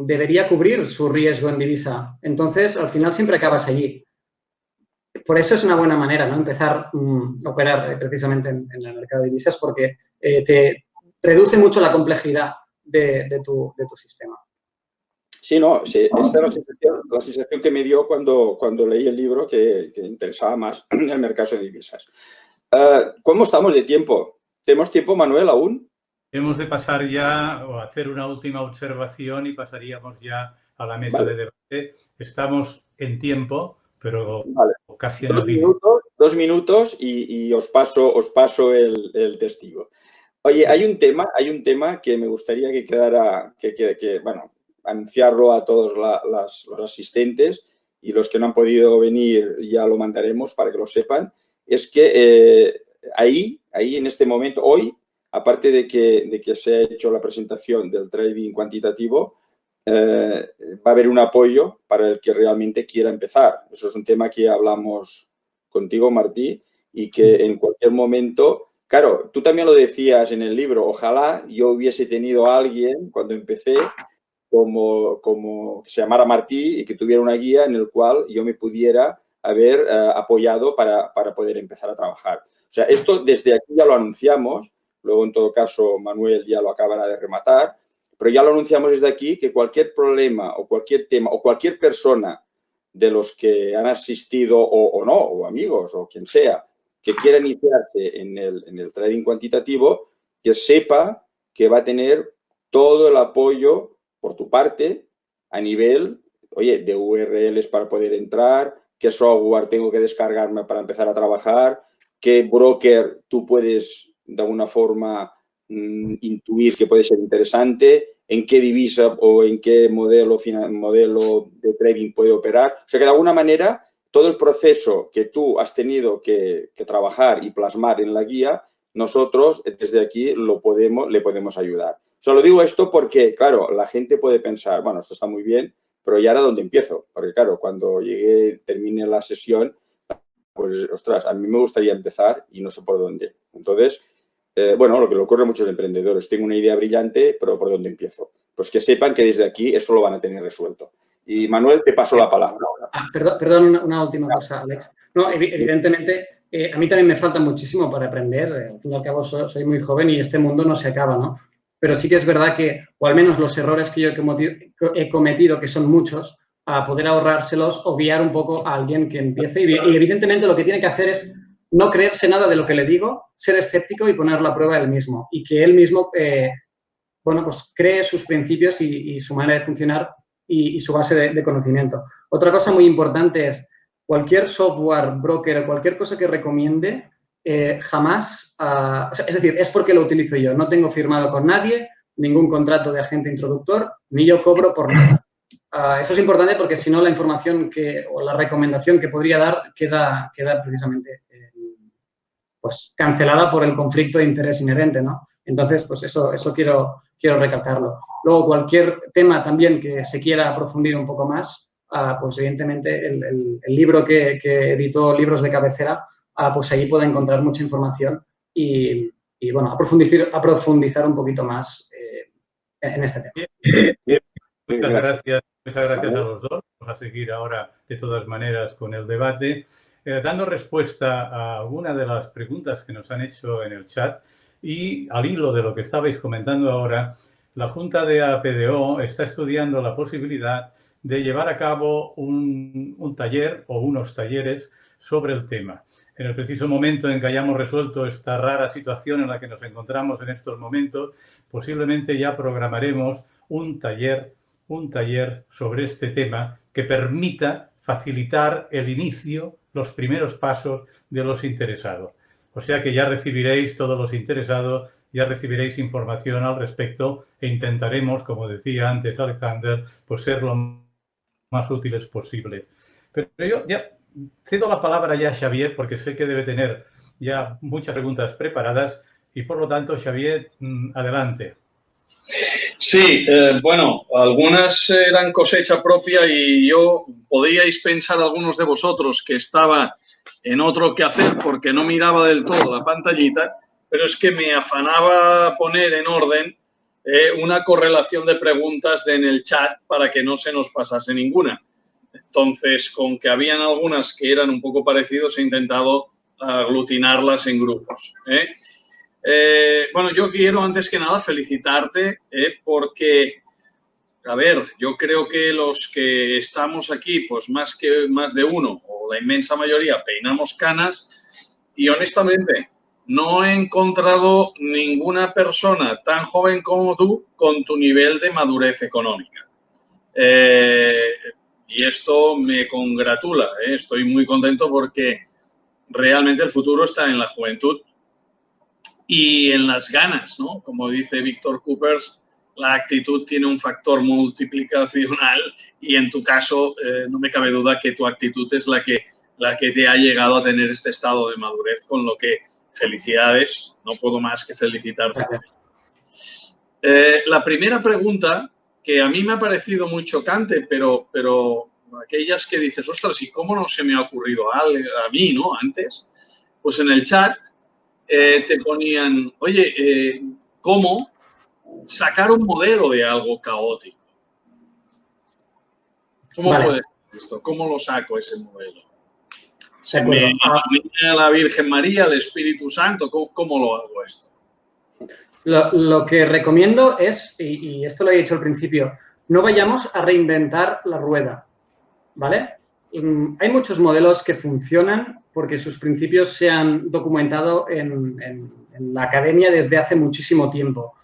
debería cubrir su riesgo en divisa. Entonces, al final siempre acabas allí. Por eso es una buena manera, ¿no? Empezar a operar precisamente en el mercado de divisas porque te reduce mucho la complejidad de tu sistema. Sí, no, esta es la sensación que me dio cuando leí el libro que interesaba más el mercado de divisas. ¿Cómo estamos de tiempo? ¿Tenemos tiempo, Manuel, aún? Hemos de pasar ya o hacer una última observación y pasaríamos ya a la mesa de debate. Estamos en tiempo, pero casi en la vida. 2 minutos y os paso el testigo. Oye, hay un tema que me gustaría que quedara, bueno, anunciarlo a todos los asistentes y los que no han podido venir ya lo mandaremos para que lo sepan. Es que ahí en este momento, hoy, aparte de que se ha hecho la presentación del trading cuantitativo, va a haber un apoyo para el que realmente quiera empezar. Eso es un tema que hablamos contigo, Martí, y que en cualquier momento, claro, tú también lo decías en el libro, ojalá yo hubiese tenido a alguien cuando empecé como que se llamara Martí y que tuviera una guía en el cual yo me pudiera haber apoyado para poder empezar a trabajar. O sea, esto desde aquí ya lo anunciamos, luego en todo caso Manuel ya lo acabará de rematar, pero ya lo anunciamos desde aquí que cualquier problema o cualquier tema o cualquier persona de los que han asistido o no, o amigos o quien sea, que quiera iniciarse en el trading cuantitativo, que sepa que va a tener todo el apoyo por tu parte a nivel, oye, de URLs para poder entrar, qué software tengo que descargarme para empezar a trabajar, qué broker tú puedes de alguna forma intuir que puede ser interesante, en qué divisa o en qué modelo de trading puede operar. O sea que de alguna manera todo el proceso que tú has tenido que trabajar y plasmar en la guía, nosotros desde aquí le podemos ayudar. O sea, lo digo esto porque, claro, la gente puede pensar, bueno, esto está muy bien, pero ¿y ahora dónde empiezo? Porque, claro, cuando termine la sesión, pues, ostras, a mí me gustaría empezar y no sé por dónde. Entonces, bueno, lo que le ocurre a muchos emprendedores, tengo una idea brillante, pero ¿por dónde empiezo? Pues que sepan que desde aquí eso lo van a tener resuelto. Y, Manuel, te paso la palabra ahora. Perdón, una última cosa, Alex. No, evidentemente, a mí también me falta muchísimo para aprender. Al fin y al cabo, soy muy joven y este mundo no se acaba, ¿no? Pero sí que es verdad que, o al menos los errores que yo he cometido, que son muchos, a poder ahorrárselos o guiar un poco a alguien que empiece. Y evidentemente lo que tiene que hacer es no creerse nada de lo que le digo, ser escéptico y poner la prueba él mismo. Y que él mismo, bueno, pues cree sus principios y su manera de funcionar y su base de conocimiento. Otra cosa muy importante es, cualquier software, broker, cualquier cosa que recomiende, jamás, o sea, es decir, es porque lo utilizo yo. No tengo firmado con nadie, ningún contrato de agente introductor, ni yo cobro por nada. Eso es importante porque si no la información o la recomendación que podría dar queda precisamente pues cancelada por el conflicto de interés inherente, ¿no? Entonces, pues eso quiero recalcarlo. Luego, cualquier tema también que se quiera aprofundir un poco más, pues evidentemente el libro que editó Libros de Cabecera, pues ahí puede encontrar mucha información y bueno, a profundizar un poquito más en este tema. Muchas gracias a los dos. Vamos a seguir ahora, de todas maneras, con el debate, dando respuesta a alguna de las preguntas que nos han hecho en el chat y al hilo de lo que estabais comentando ahora, la Junta de APDO está estudiando la posibilidad de llevar a cabo un taller o unos talleres sobre el tema. En el preciso momento en que hayamos resuelto esta rara situación en la que nos encontramos en estos momentos, posiblemente ya programaremos un taller sobre este tema que permita facilitar el inicio, los primeros pasos de los interesados. O sea que ya recibiréis, todos los interesados, ya recibiréis información al respecto e intentaremos, como decía antes Alexander, pues ser lo más útiles posible. Pero yo ya cedo la palabra ya a Xavier porque sé que debe tener ya muchas preguntas preparadas y por lo tanto, Xavier, adelante. Sí, bueno, algunas eran cosecha propia y podíais pensar algunos de vosotros que estaba en otro quehacer porque no miraba del todo la pantallita, pero es que me afanaba poner en orden una correlación de preguntas en el chat para que no se nos pasase ninguna. Entonces, con que habían algunas que eran un poco parecidos, he intentado aglutinarlas en grupos. Bueno, yo quiero antes que nada felicitarte porque, a ver, yo creo que los que estamos aquí, pues más de uno o la inmensa mayoría peinamos canas y honestamente no he encontrado ninguna persona tan joven como tú con tu nivel de madurez económica. Y esto me congratula, estoy muy contento porque realmente el futuro está en la juventud y en las ganas, ¿no? Como dice Víctor Coopers, la actitud tiene un factor multiplicacional y en tu caso no me cabe duda que tu actitud es la que te ha llegado a tener este estado de madurez, con lo que felicidades, no puedo más que felicitarte. La primera pregunta, que a mí me ha parecido muy chocante, pero aquellas que dices, ostras, ¿y cómo no se me ha ocurrido a mí, ¿no? Antes, pues en el chat te ponían, oye, ¿cómo sacar un modelo de algo caótico? ¿Cómo puede ser esto? ¿Cómo lo saco ese modelo? ¿Se me ilumina la Virgen María, el Espíritu Santo? ¿Cómo lo hago esto? Lo que recomiendo es, y esto lo he dicho al principio, no vayamos a reinventar la rueda, ¿vale? Hay muchos modelos que funcionan porque sus principios se han documentado en la academia desde hace muchísimo tiempo.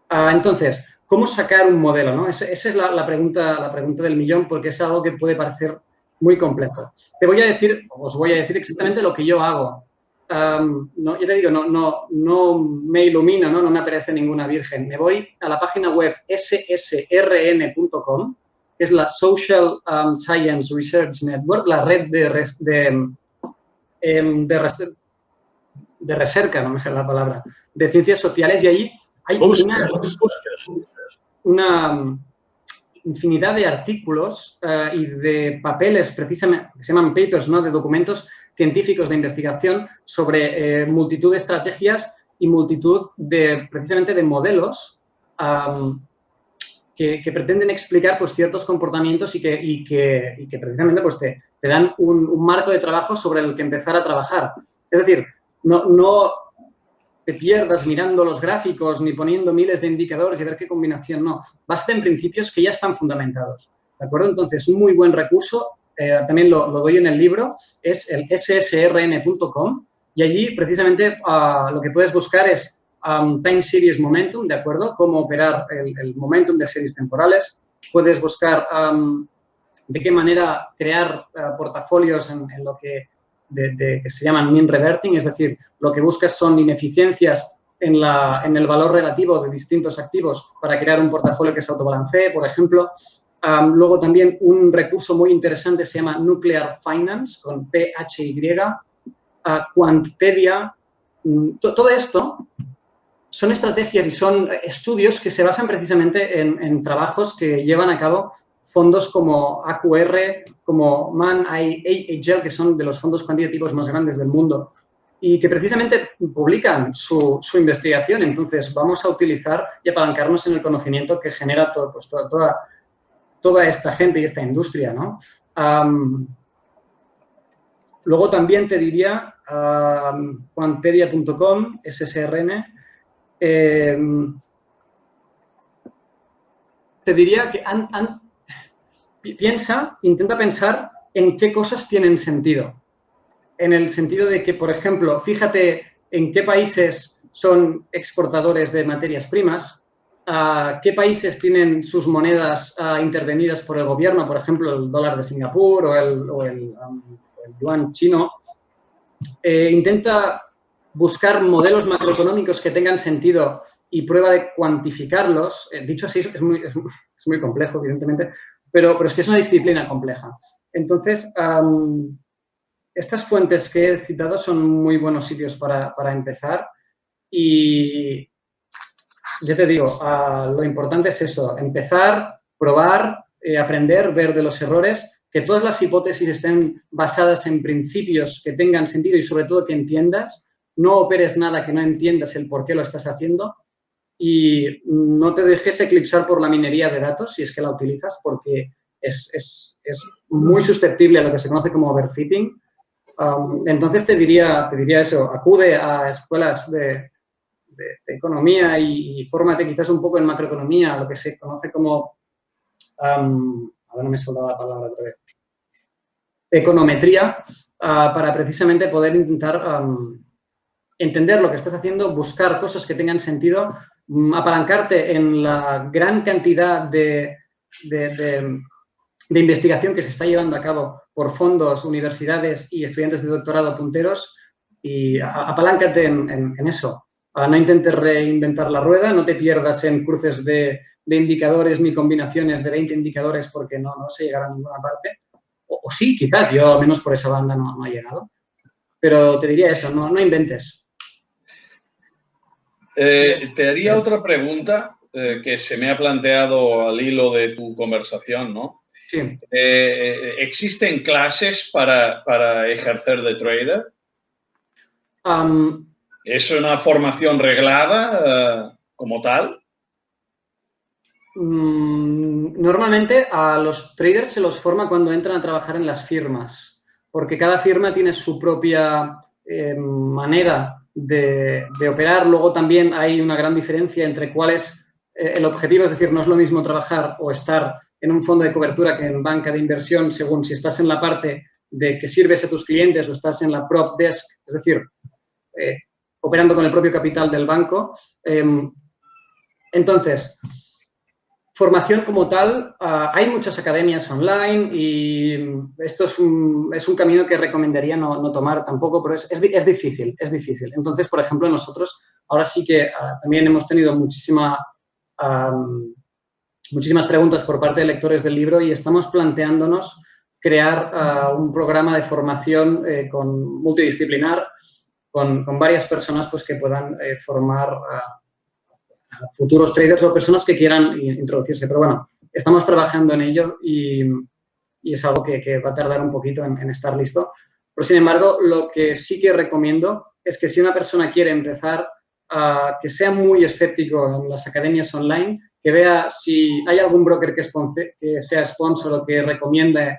Entonces, ¿cómo sacar un modelo, no? Esa es la pregunta del millón, porque es algo que puede parecer muy complejo. Os voy a decir exactamente lo que yo hago. No, yo te digo, no me ilumino, no me aparece ninguna virgen. Me voy a la página web ssrn.com, que es la Social Science Research Network, la red de recerca, no me sé la palabra, de ciencias sociales, y ahí hay una infinidad de artículos y de papeles, precisamente, que se llaman papers, ¿no?, de documentos científicos de investigación sobre multitud de estrategias y multitud precisamente de modelos que pretenden explicar pues, ciertos comportamientos y que precisamente pues, te dan un marco de trabajo sobre el que empezar a trabajar. Es decir, no te pierdas mirando los gráficos ni poniendo miles de indicadores y ver qué combinación, no. Basta en principios que ya están fundamentados, ¿de acuerdo? Entonces, un muy buen recurso, también lo doy en el libro, es el ssrn.com y allí precisamente lo que puedes buscar es Time Series Momentum, ¿de acuerdo? Cómo operar el momentum de series temporales. Puedes buscar de qué manera crear portafolios en lo que se llaman mean reverting, es decir, lo que buscas son ineficiencias en el valor relativo de distintos activos para crear un portafolio que se autobalancee, por ejemplo. Luego también un recurso muy interesante se llama Nuclear Finance, con PHY, Quantpedia. Todo esto son estrategias y son estudios que se basan precisamente en trabajos que llevan a cabo fondos como AQR, como Man AHL, que son de los fondos cuantitativos más grandes del mundo y que precisamente publican su investigación. Entonces, vamos a utilizar y apalancarnos en el conocimiento que genera toda esta gente y esta industria, ¿no? Luego también te diría Quantpedia.com, SSRN. Te diría que intenta pensar en qué cosas tienen sentido. En el sentido de que, por ejemplo, fíjate en qué países son exportadores de materias primas, qué países tienen sus monedas intervenidas por el gobierno, por ejemplo, el dólar de Singapur o el yuan chino. Intenta buscar modelos macroeconómicos que tengan sentido y prueba de cuantificarlos. Dicho así, es muy complejo, evidentemente, pero es que es una disciplina compleja. Entonces, estas fuentes que he citado son muy buenos sitios para empezar y ya te digo, lo importante es eso, empezar, probar, aprender, ver de los errores, que todas las hipótesis estén basadas en principios que tengan sentido y sobre todo que entiendas, no operes nada que no entiendas el por qué lo estás haciendo y no te dejes eclipsar por la minería de datos si es que la utilizas porque es muy susceptible a lo que se conoce como overfitting. Entonces te diría eso, acude a escuelas de economía y fórmate quizás un poco en macroeconomía, lo que se conoce como, ahora no me soltaba la palabra otra vez, econometría, para precisamente poder intentar entender lo que estás haciendo, buscar cosas que tengan sentido, apalancarte en la gran cantidad de investigación que se está llevando a cabo por fondos, universidades y estudiantes de doctorado punteros y apaláncate en eso. No intentes reinventar la rueda, no te pierdas en cruces de indicadores ni combinaciones de 20 indicadores porque no se llegará a ninguna parte. O sí, quizás, yo al menos por esa banda no he llegado. Pero te diría eso, no inventes. Te haría otra pregunta que se me ha planteado al hilo de tu conversación, ¿no? Sí. ¿Existen clases para ejercer de trader? ¿Es una formación reglada como tal? Normalmente a los traders se los forma cuando entran a trabajar en las firmas, porque cada firma tiene su propia manera de operar. Luego también hay una gran diferencia entre cuál es el objetivo, es decir, no es lo mismo trabajar o estar en un fondo de cobertura que en banca de inversión, según si estás en la parte de que sirves a tus clientes o estás en la prop desk, es decir, operando con el propio capital del banco. Entonces, formación como tal, hay muchas academias online y esto es un camino que recomendaría no tomar tampoco, pero es difícil, es difícil. Entonces, por ejemplo, nosotros ahora sí que también hemos tenido muchísimas preguntas por parte de lectores del libro y estamos planteándonos crear un programa de formación multidisciplinar con varias personas pues, que puedan formar a futuros traders o personas que quieran introducirse. Pero bueno, estamos trabajando en ello y es algo que va a tardar un poquito en estar listo. Pero, sin embargo, lo que sí que recomiendo es que si una persona quiere empezar, que sea muy escéptico en las academias online, que vea si hay algún broker que sea sponsor o que recomiende,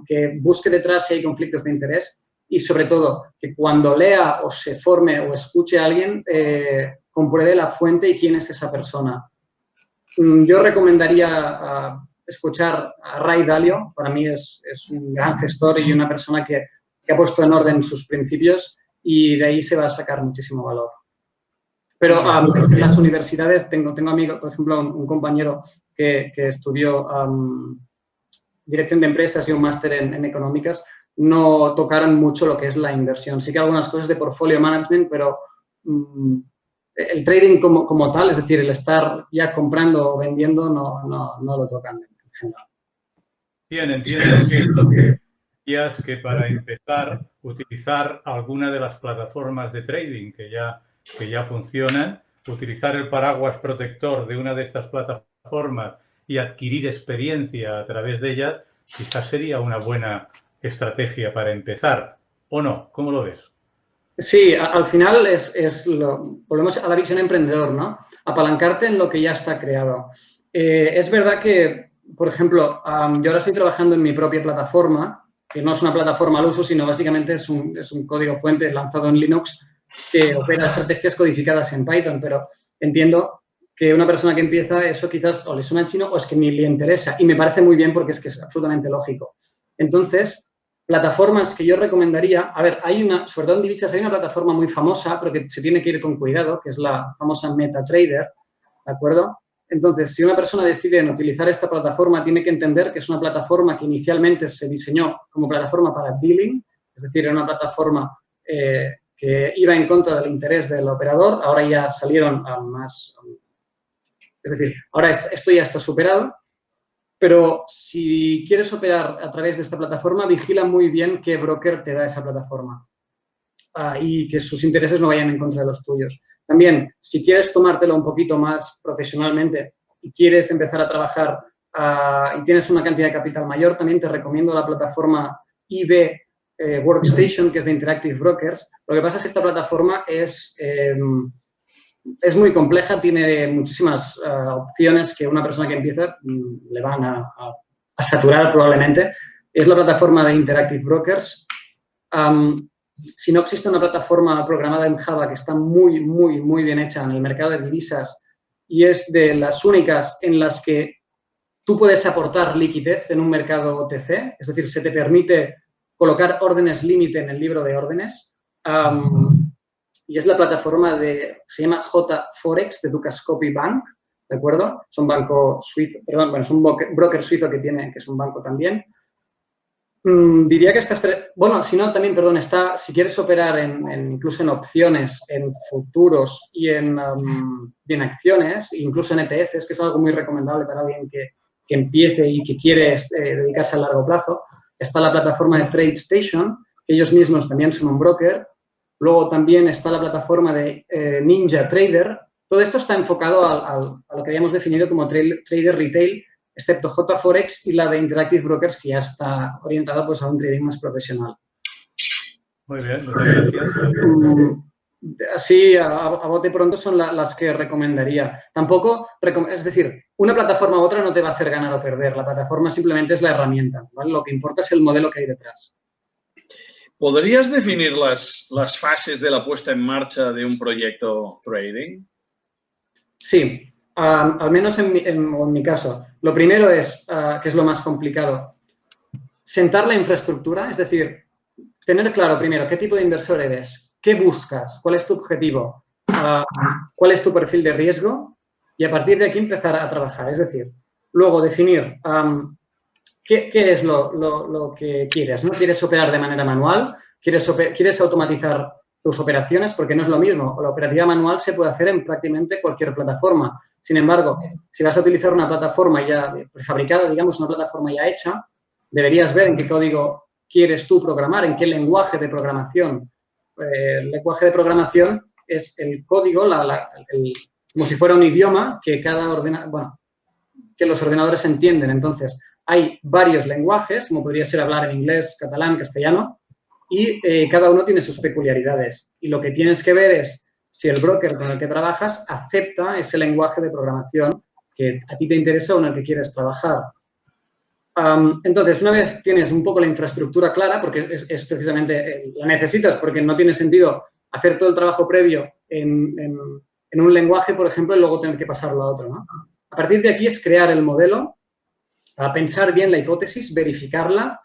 que busque detrás si hay conflictos de interés y, sobre todo, que cuando lea o se forme o escuche a alguien, compruebe la fuente y quién es esa persona. Yo recomendaría escuchar a Ray Dalio. Para mí es un gran gestor y una persona que ha puesto en orden sus principios y de ahí se va a sacar muchísimo valor. Pero en las universidades tengo amigos, por ejemplo, un compañero que estudió dirección de empresas y un máster en económicas, no tocaron mucho lo que es la inversión. Sí que algunas cosas de portfolio management, pero el trading como tal, es decir, el estar ya comprando o vendiendo, no lo tocan en general. Bien, entiendo que para empezar utilizar alguna de las plataformas de trading que ya funcionan, utilizar el paraguas protector de una de estas plataformas y adquirir experiencia a través de ellas, quizás sería una buena estrategia para empezar, ¿o no? ¿Cómo lo ves? Sí, al final volvemos a la visión emprendedor, ¿no? Apalancarte en lo que ya está creado. Es verdad que, por ejemplo, yo ahora estoy trabajando en mi propia plataforma, que no es una plataforma al uso, sino básicamente es un código fuente lanzado en Linux que opera estrategias codificadas en Python, pero entiendo que una persona que empieza eso quizás o le suena chino o es que ni le interesa. Y me parece muy bien porque es que es absolutamente lógico. Entonces, plataformas que yo recomendaría, a ver, sobre todo en divisas, hay una plataforma muy famosa, pero que se tiene que ir con cuidado, que es la famosa MetaTrader, ¿de acuerdo? Entonces, si una persona decide en utilizar esta plataforma, tiene que entender que es una plataforma que inicialmente se diseñó como plataforma para dealing, es decir, era una plataforma que iba en contra del interés del operador, ahora ya salieron a más... Es decir, ahora esto ya está superado, pero si quieres operar a través de esta plataforma, vigila muy bien qué broker te da esa plataforma y que sus intereses no vayan en contra de los tuyos. También, si quieres tomártelo un poquito más profesionalmente y quieres empezar a trabajar y tienes una cantidad de capital mayor, también te recomiendo la plataforma IB Workstation, que es de Interactive Brokers. Lo que pasa es que esta plataforma es muy compleja, tiene muchísimas opciones que una persona que empieza le van a saturar probablemente. Es la plataforma de Interactive Brokers. Si no existe una plataforma programada en Java que está muy, muy, muy bien hecha en el mercado de divisas y es de las únicas en las que tú puedes aportar liquidez en un mercado OTC, es decir, se te permite colocar órdenes límite en el libro de órdenes, y es la plataforma se llama JForex de Dukascopy Bank, ¿de acuerdo? Es un banco suizo, perdón, bueno, es un broker suizo que es un banco también. Diría que bueno, si no, también, perdón, si quieres operar incluso en opciones, en futuros y en acciones, incluso en ETFs, que es algo muy recomendable para alguien que empiece y que quiere dedicarse a largo plazo, está la plataforma de TradeStation, que ellos mismos también son un broker. Luego también está la plataforma de Ninja Trader. Todo esto está enfocado a lo que habíamos definido como trader retail, excepto JForex y la de Interactive Brokers, que ya está orientada pues, a un trading más profesional. Muy bien, muchas gracias. Así, a bote pronto son las que recomendaría. Tampoco, es decir, una plataforma u otra no te va a hacer ganar o perder. La plataforma simplemente es la herramienta, ¿vale? Lo que importa es el modelo que hay detrás. ¿Podrías definir las fases de la puesta en marcha de un proyecto trading? Sí. Al menos en mi caso. Lo primero es, que es lo más complicado, sentar la infraestructura, es decir, tener claro primero qué tipo de inversor eres, qué buscas, cuál es tu objetivo, cuál es tu perfil de riesgo y a partir de aquí empezar a trabajar. Es decir, luego definir qué es lo que quieres, ¿no? ¿Quieres operar de manera manual? ¿Quieres automatizar tus operaciones? Porque no es lo mismo. La operativa manual se puede hacer en prácticamente cualquier plataforma. Sin embargo, si vas a utilizar una plataforma ya prefabricada, digamos, una plataforma ya hecha, deberías ver en qué código quieres tú programar, en qué lenguaje de programación. El lenguaje de programación es el código, como si fuera un idioma que que los ordenadores entienden. Entonces, hay varios lenguajes, como podría ser hablar en inglés, catalán, castellano, y cada uno tiene sus peculiaridades. Y lo que tienes que ver es si el broker con el que trabajas acepta ese lenguaje de programación que a ti te interesa o en el que quieres trabajar. Entonces, una vez tienes un poco la infraestructura clara, porque es precisamente, la necesitas porque no tiene sentido hacer todo el trabajo previo en un lenguaje, por ejemplo, y luego tener que pasarlo a otro, ¿no? A partir de aquí es crear el modelo, pensar bien la hipótesis, verificarla,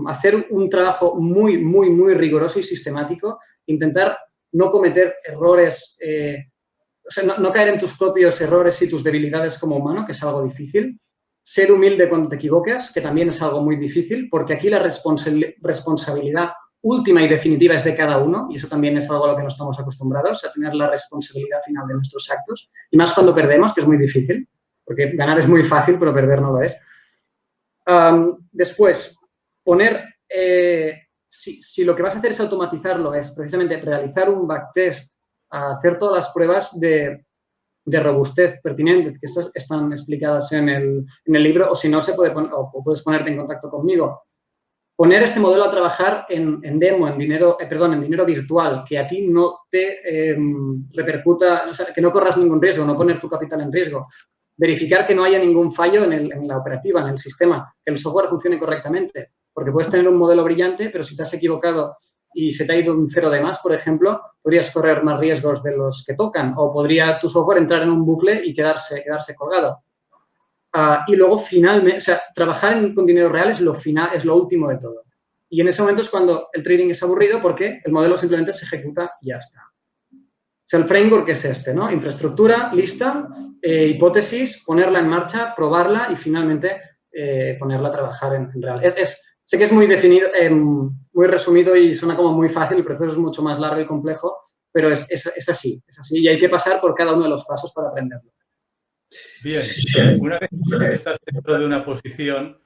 hacer un trabajo muy, muy, muy riguroso y sistemático, intentar no cometer errores, o sea, no caer en tus propios errores y tus debilidades como humano, que es algo difícil. ser humilde cuando te equivoques, que también es algo muy difícil, porque aquí la responsabilidad última y definitiva es de cada uno, y eso también es algo a lo que no estamos acostumbrados, a tener la responsabilidad final de nuestros actos, y más cuando perdemos, que es muy difícil, porque ganar es muy fácil, pero perder no lo es. Después, poner, si lo que vas a hacer es automatizarlo, es precisamente realizar un backtest, hacer todas las pruebas de robustez pertinentes, que estas están explicadas en el libro, o si no, o puedes ponerte en contacto conmigo. Poner ese modelo a trabajar en demo, en dinero virtual, que a ti no te repercuta, o sea, que no corras ningún riesgo, no poner tu capital en riesgo. Verificar que no haya ningún fallo en la operativa, en el sistema, que el software funcione correctamente. Porque puedes tener un modelo brillante, pero si te has equivocado y se te ha ido un 0 de más, por ejemplo, podrías correr más riesgos de los que tocan. O podría tu software entrar en un bucle y quedarse colgado. Y luego, finalmente, o sea, trabajar con dinero real es lo último de todo. Y en ese momento es cuando el trading es aburrido porque el modelo simplemente se ejecuta y ya está. O sea, el framework es este, ¿no? Infraestructura, lista, hipótesis, ponerla en marcha, probarla y finalmente ponerla a trabajar en real. Sé que es muy definido, muy resumido y suena como muy fácil, el proceso es mucho más largo y complejo, pero es así y hay que pasar por cada uno de los pasos para aprenderlo. Bien, una vez que estás dentro de una posición,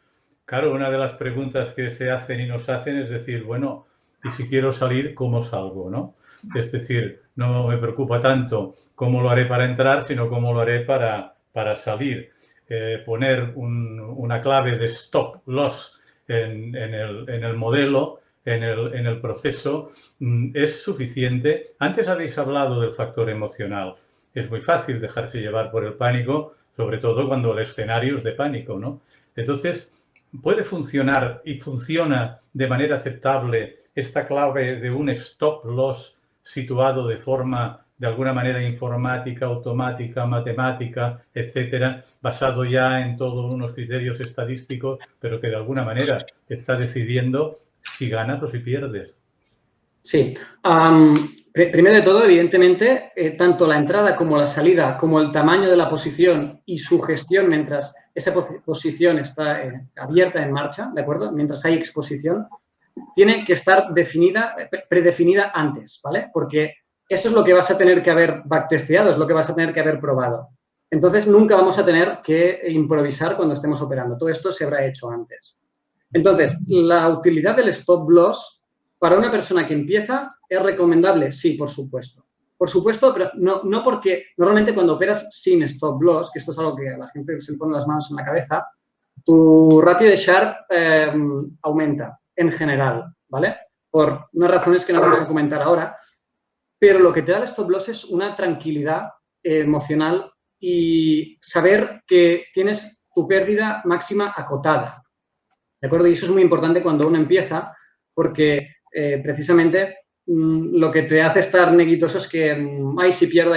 claro, una de las preguntas que se hacen y nos hacen es decir, bueno, y si quiero salir, ¿cómo salgo, no? Es decir, no me preocupa tanto cómo lo haré para entrar, sino cómo lo haré para salir. Poner una clave de stop loss en el modelo, en el proceso, es suficiente. Antes habéis hablado del factor emocional. Es muy fácil dejarse llevar por el pánico, sobre todo cuando el escenario es de pánico, ¿no? Entonces, puede funcionar y funciona de manera aceptable esta clave de un stop loss situado de forma, de alguna manera, informática, automática, matemática, etcétera, basado ya en todos unos criterios estadísticos, pero que de alguna manera está decidiendo si ganas o si pierdes. Sí. Primero de todo, evidentemente, tanto la entrada como la salida, como el tamaño de la posición y su gestión mientras esa posición está abierta en marcha, ¿de acuerdo? Mientras hay exposición, tiene que estar predefinida antes, ¿vale? Porque eso es lo que vas a tener que haber backtesteado, es lo que vas a tener que haber probado. Entonces, nunca vamos a tener que improvisar cuando estemos operando. Todo esto se habrá hecho antes. Entonces, la utilidad del stop loss para una persona que empieza, ¿es recomendable? Sí, por supuesto. Por supuesto, pero no porque normalmente cuando operas sin stop loss, que esto es algo que a la gente se le pone las manos en la cabeza, tu ratio de Sharpe aumenta en general, ¿vale? Por unas razones que no vamos a comentar ahora, pero lo que te da el stop loss es una tranquilidad emocional y saber que tienes tu pérdida máxima acotada, ¿de acuerdo? Y eso es muy importante cuando uno empieza porque precisamente lo que te hace estar neguitoso es que ay, si pierdo,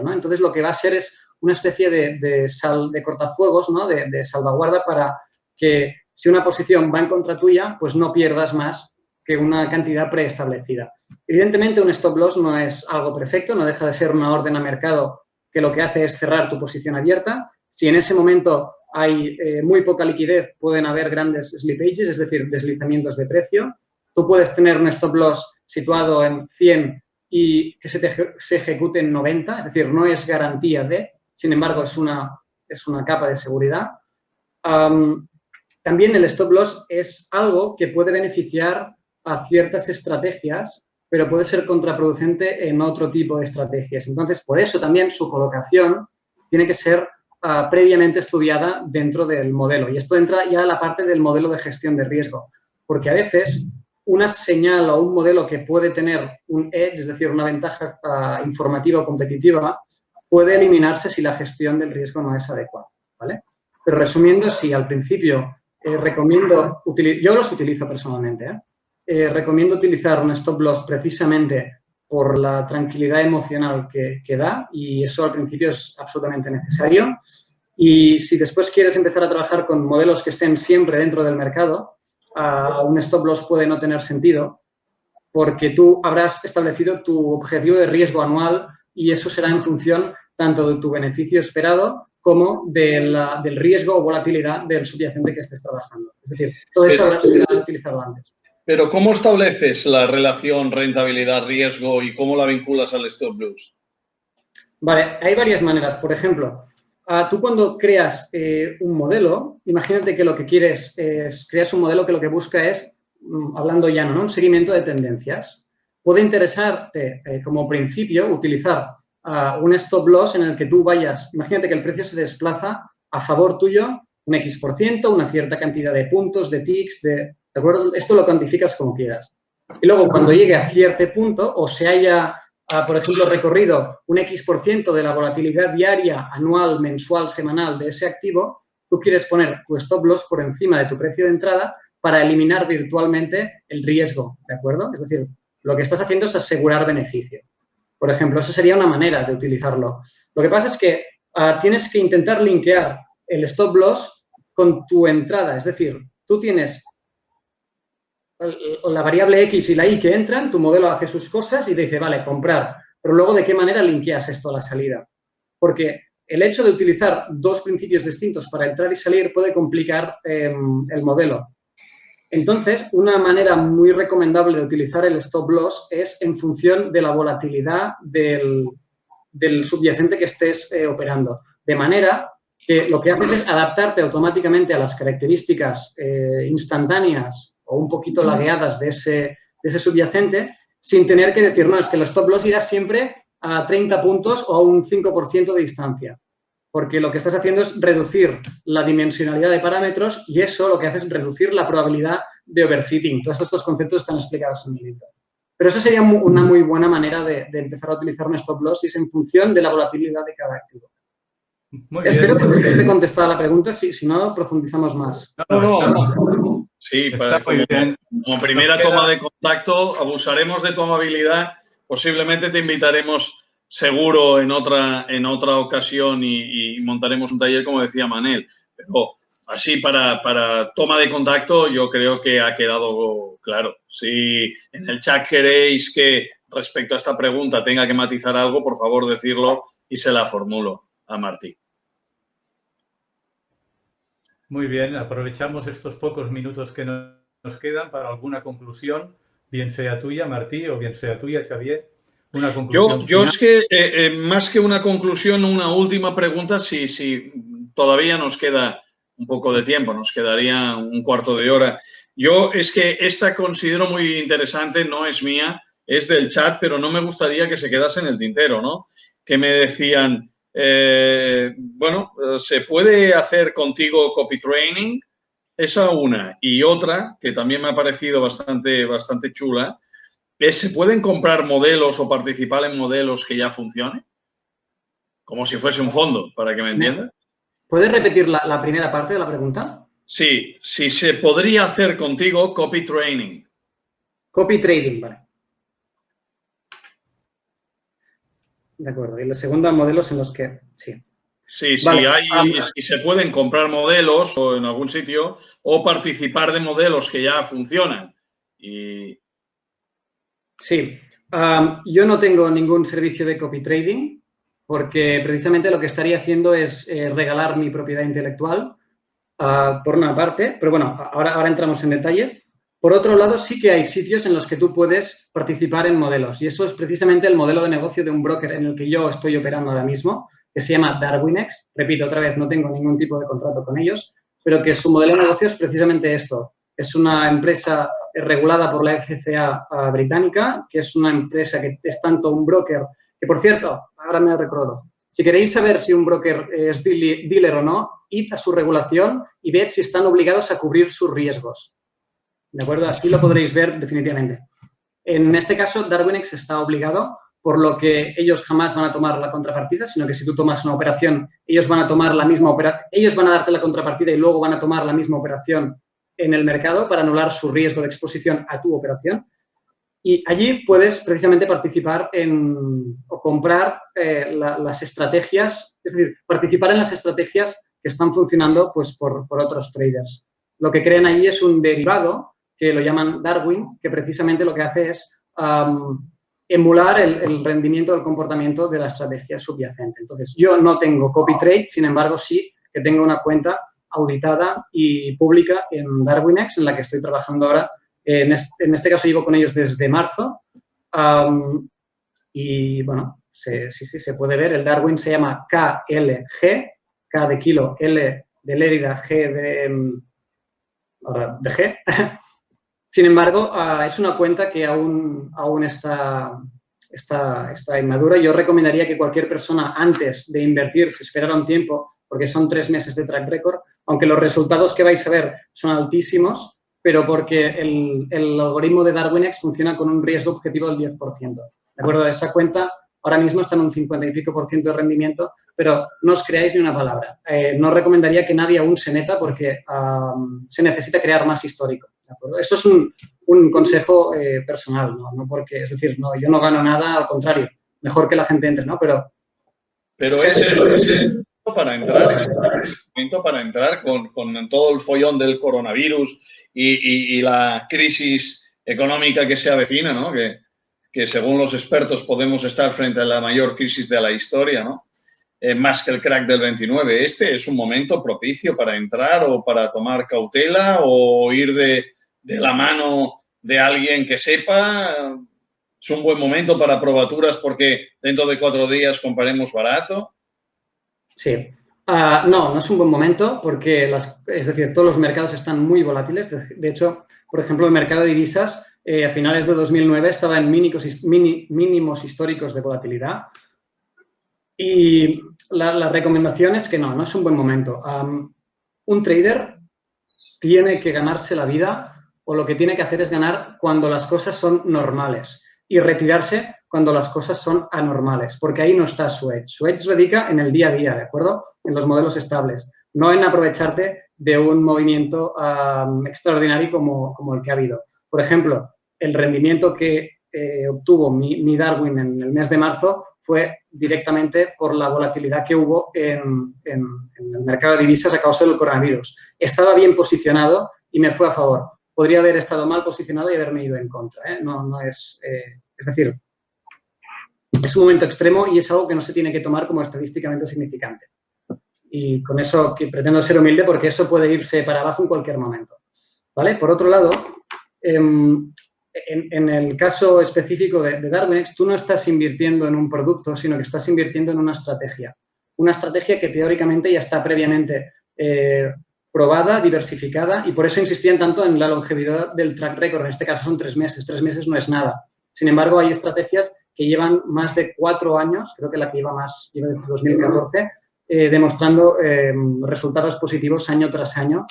¿no? Entonces, lo que va a ser es una especie de cortafuegos, ¿no? De salvaguarda para que si una posición va en contra tuya, pues no pierdas más que una cantidad preestablecida. Evidentemente, un stop loss no es algo perfecto, no deja de ser una orden a mercado que lo que hace es cerrar tu posición abierta. Si en ese momento hay muy poca liquidez, pueden haber grandes slipages, es decir, deslizamientos de precio. Tú puedes tener un stop loss situado en 100 y que se ejecute en 90, es decir, no es garantía de, sin embargo, es una capa de seguridad. También el stop loss es algo que puede beneficiar a ciertas estrategias, pero puede ser contraproducente en otro tipo de estrategias. Entonces, por eso también su colocación tiene que ser previamente estudiada dentro del modelo. Y esto entra ya a la parte del modelo de gestión de riesgo, porque a veces una señal o un modelo que puede tener un edge, es decir, una ventaja informativa o competitiva, puede eliminarse si la gestión del riesgo no es adecuada, ¿vale? Pero resumiendo, sí, al principio recomiendo, yo los utilizo personalmente, recomiendo utilizar un stop loss precisamente por la tranquilidad emocional que da y eso al principio es absolutamente necesario. Y si después quieres empezar a trabajar con modelos que estén siempre dentro del mercado, un stop loss puede no tener sentido porque tú habrás establecido tu objetivo de riesgo anual y eso será en función tanto de tu beneficio esperado como del riesgo o volatilidad del subyacente que estés trabajando. Es decir, todo eso habrás que utilizarlo antes. Pero ¿cómo estableces la relación rentabilidad-riesgo y cómo la vinculas al stop loss? Vale, hay varias maneras. Por ejemplo, tú cuando creas un modelo, imagínate que lo que quieres es, creas un modelo que lo que busca es, hablando llano, ¿no? Un seguimiento de tendencias. Puede interesarte como principio utilizar un stop loss en el que tú vayas, imagínate que el precio se desplaza a favor tuyo un X%, una cierta cantidad de puntos, de ticks, ¿de acuerdo? Esto lo cuantificas como quieras. Y luego cuando llegue a cierto punto o se haya, por ejemplo, recorrido un X% de la volatilidad diaria, anual, mensual, semanal de ese activo, tú quieres poner tu stop loss por encima de tu precio de entrada para eliminar virtualmente el riesgo, ¿de acuerdo? Es decir, lo que estás haciendo es asegurar beneficio. Por ejemplo, eso sería una manera de utilizarlo. Lo que pasa es que tienes que intentar linkear el stop loss con tu entrada. Es decir, tú tienes la variable X y la Y que entran, tu modelo hace sus cosas y te dice, vale, comprar. Pero luego, ¿de qué manera linkeas esto a la salida? Porque el hecho de utilizar dos principios distintos para entrar y salir puede complicar el modelo. Entonces, una manera muy recomendable de utilizar el stop loss es en función de la volatilidad del subyacente que estés operando. De manera que lo que haces es adaptarte automáticamente a las características instantáneas o un poquito lagueadas de ese subyacente sin tener que decir, no, es que el stop loss irá siempre a 30 puntos o a un 5% de distancia. Porque lo que estás haciendo es reducir la dimensionalidad de parámetros y eso lo que hace es reducir la probabilidad de overfitting. Todos estos conceptos están explicados en mi libro. Pero eso sería una muy buena manera de empezar a utilizar un stop loss y es en función de la volatilidad de cada activo. Espero que esté contestada la pregunta, si no, profundizamos más. No. Sí, como primera toma de contacto, abusaremos de tu amabilidad. Posiblemente te invitaremos seguro en otra ocasión y montaremos un taller, como decía Manel. Pero así, para toma de contacto, yo creo que ha quedado claro. Si en el chat queréis que respecto a esta pregunta tenga que matizar algo, por favor, decirlo y se la formulo a Martí. Muy bien, aprovechamos estos pocos minutos que nos quedan para alguna conclusión, bien sea tuya, Martí, o bien sea tuya, Xavier. Una conclusión yo es que, más que una conclusión, una última pregunta, si todavía nos queda un poco de tiempo, nos quedaría un cuarto de hora. Yo es que esta considero muy interesante, no es mía, es del chat, pero no me gustaría que se quedase en el tintero, ¿no? Que me decían, bueno, ¿se puede hacer contigo copy training? Esa una. Y otra, que también me ha parecido bastante chula, es, ¿se pueden comprar modelos o participar en modelos que ya funcionen? Como si fuese un fondo, para que me entiendas. ¿Puedes repetir la primera parte de la pregunta? Sí, si se podría hacer contigo copy training. Copy trading, vale. De acuerdo. Y la segunda, modelos en los que sí. Sí, vale. Si se pueden comprar modelos o en algún sitio o participar de modelos que ya funcionan. Sí. Yo no tengo ningún servicio de copy trading porque precisamente lo que estaría haciendo es regalar mi propiedad intelectual, por una parte, pero bueno, ahora entramos en detalle. Por otro lado, sí que hay sitios en los que tú puedes participar en modelos y eso es precisamente el modelo de negocio de un broker en el que yo estoy operando ahora mismo, que se llama Darwinex. Repito otra vez, no tengo ningún tipo de contrato con ellos, pero que su modelo de negocio es precisamente esto. Es una empresa regulada por la FCA británica, que es una empresa que es tanto un broker, que por cierto, ahora me recuerdo, si queréis saber si un broker es dealer o no, id a su regulación y ved si están obligados a cubrir sus riesgos. ¿De acuerdo? Así lo podréis ver definitivamente. En este caso, Darwinex está obligado, por lo que ellos jamás van a tomar la contrapartida, sino que si tú tomas una operación, ellos van a tomar la misma operación, ellos van a darte la contrapartida y luego van a tomar la misma operación en el mercado para anular su riesgo de exposición a tu operación. Y allí puedes precisamente participar o comprar las estrategias, es decir, participar en las estrategias que están funcionando pues, por otros traders. Lo que crean allí es un derivado que lo llaman Darwin, que precisamente lo que hace es emular el rendimiento del comportamiento de la estrategia subyacente. Entonces, yo no tengo copy trade, sin embargo, sí que tengo una cuenta auditada y pública en DarwinX, en la que estoy trabajando ahora. En este caso llevo con ellos desde marzo. Y, bueno, sí, se puede ver. El Darwin se llama KLG, K de kilo, L de Lérida, G de G. Sin embargo, es una cuenta que aún está inmadura. Yo recomendaría que cualquier persona, antes de invertir, se esperara un tiempo, porque son 3 meses de track record, aunque los resultados que vais a ver son altísimos, pero porque el algoritmo de DarwinX funciona con un riesgo objetivo del 10%. ¿De acuerdo? Esa cuenta ahora mismo está en un 50 y pico % de rendimiento, pero no os creáis ni una palabra. No recomendaría que nadie aún se meta porque se necesita crear más histórico. ¿De acuerdo? Esto es un consejo personal, ¿no? Porque, es decir, no, yo no gano nada, al contrario, mejor que la gente entre, ¿no? Pero ese es el momento para entrar con todo el follón del coronavirus y la crisis económica que se avecina, ¿no? Que según los expertos podemos estar frente a la mayor crisis de la historia, ¿no? Más que el crack del 29. ¿Este es un momento propicio para entrar o para tomar cautela o ir de la mano de alguien que sepa? ¿Es un buen momento para probaturas porque dentro de 4 días compraremos barato? Sí. No es un buen momento porque, es decir, todos los mercados están muy volátiles. De hecho, por ejemplo, el mercado de divisas a finales de 2009 estaba en mínimos históricos de volatilidad. Y la recomendación es que no es un buen momento. Un trader tiene que ganarse la vida o lo que tiene que hacer es ganar cuando las cosas son normales y retirarse cuando las cosas son anormales, porque ahí no está su edge. Su edge radica en el día a día, ¿de acuerdo? En los modelos estables, no en aprovecharte de un movimiento extraordinario como el que ha habido. Por ejemplo, el rendimiento que obtuvo mi Darwin en el mes de marzo fue directamente por la volatilidad que hubo en el mercado de divisas a causa del coronavirus. Estaba bien posicionado y me fue a favor. Podría haber estado mal posicionado y haberme ido en contra, ¿eh? No es... es decir, es un momento extremo y es algo que no se tiene que tomar como estadísticamente significante. Y con eso que pretendo ser humilde porque eso puede irse para abajo en cualquier momento, ¿vale? Por otro lado, en el caso específico de DarwinX, tú no estás invirtiendo en un producto, sino que estás invirtiendo en una estrategia. Una estrategia que teóricamente ya está previamente probada, diversificada, y por eso insistían tanto en la longevidad del track record. En este caso son 3 meses. 3 meses no es nada. Sin embargo, hay estrategias que llevan más de 4 años, creo que la que lleva más lleva desde 2014, demostrando resultados positivos año tras año.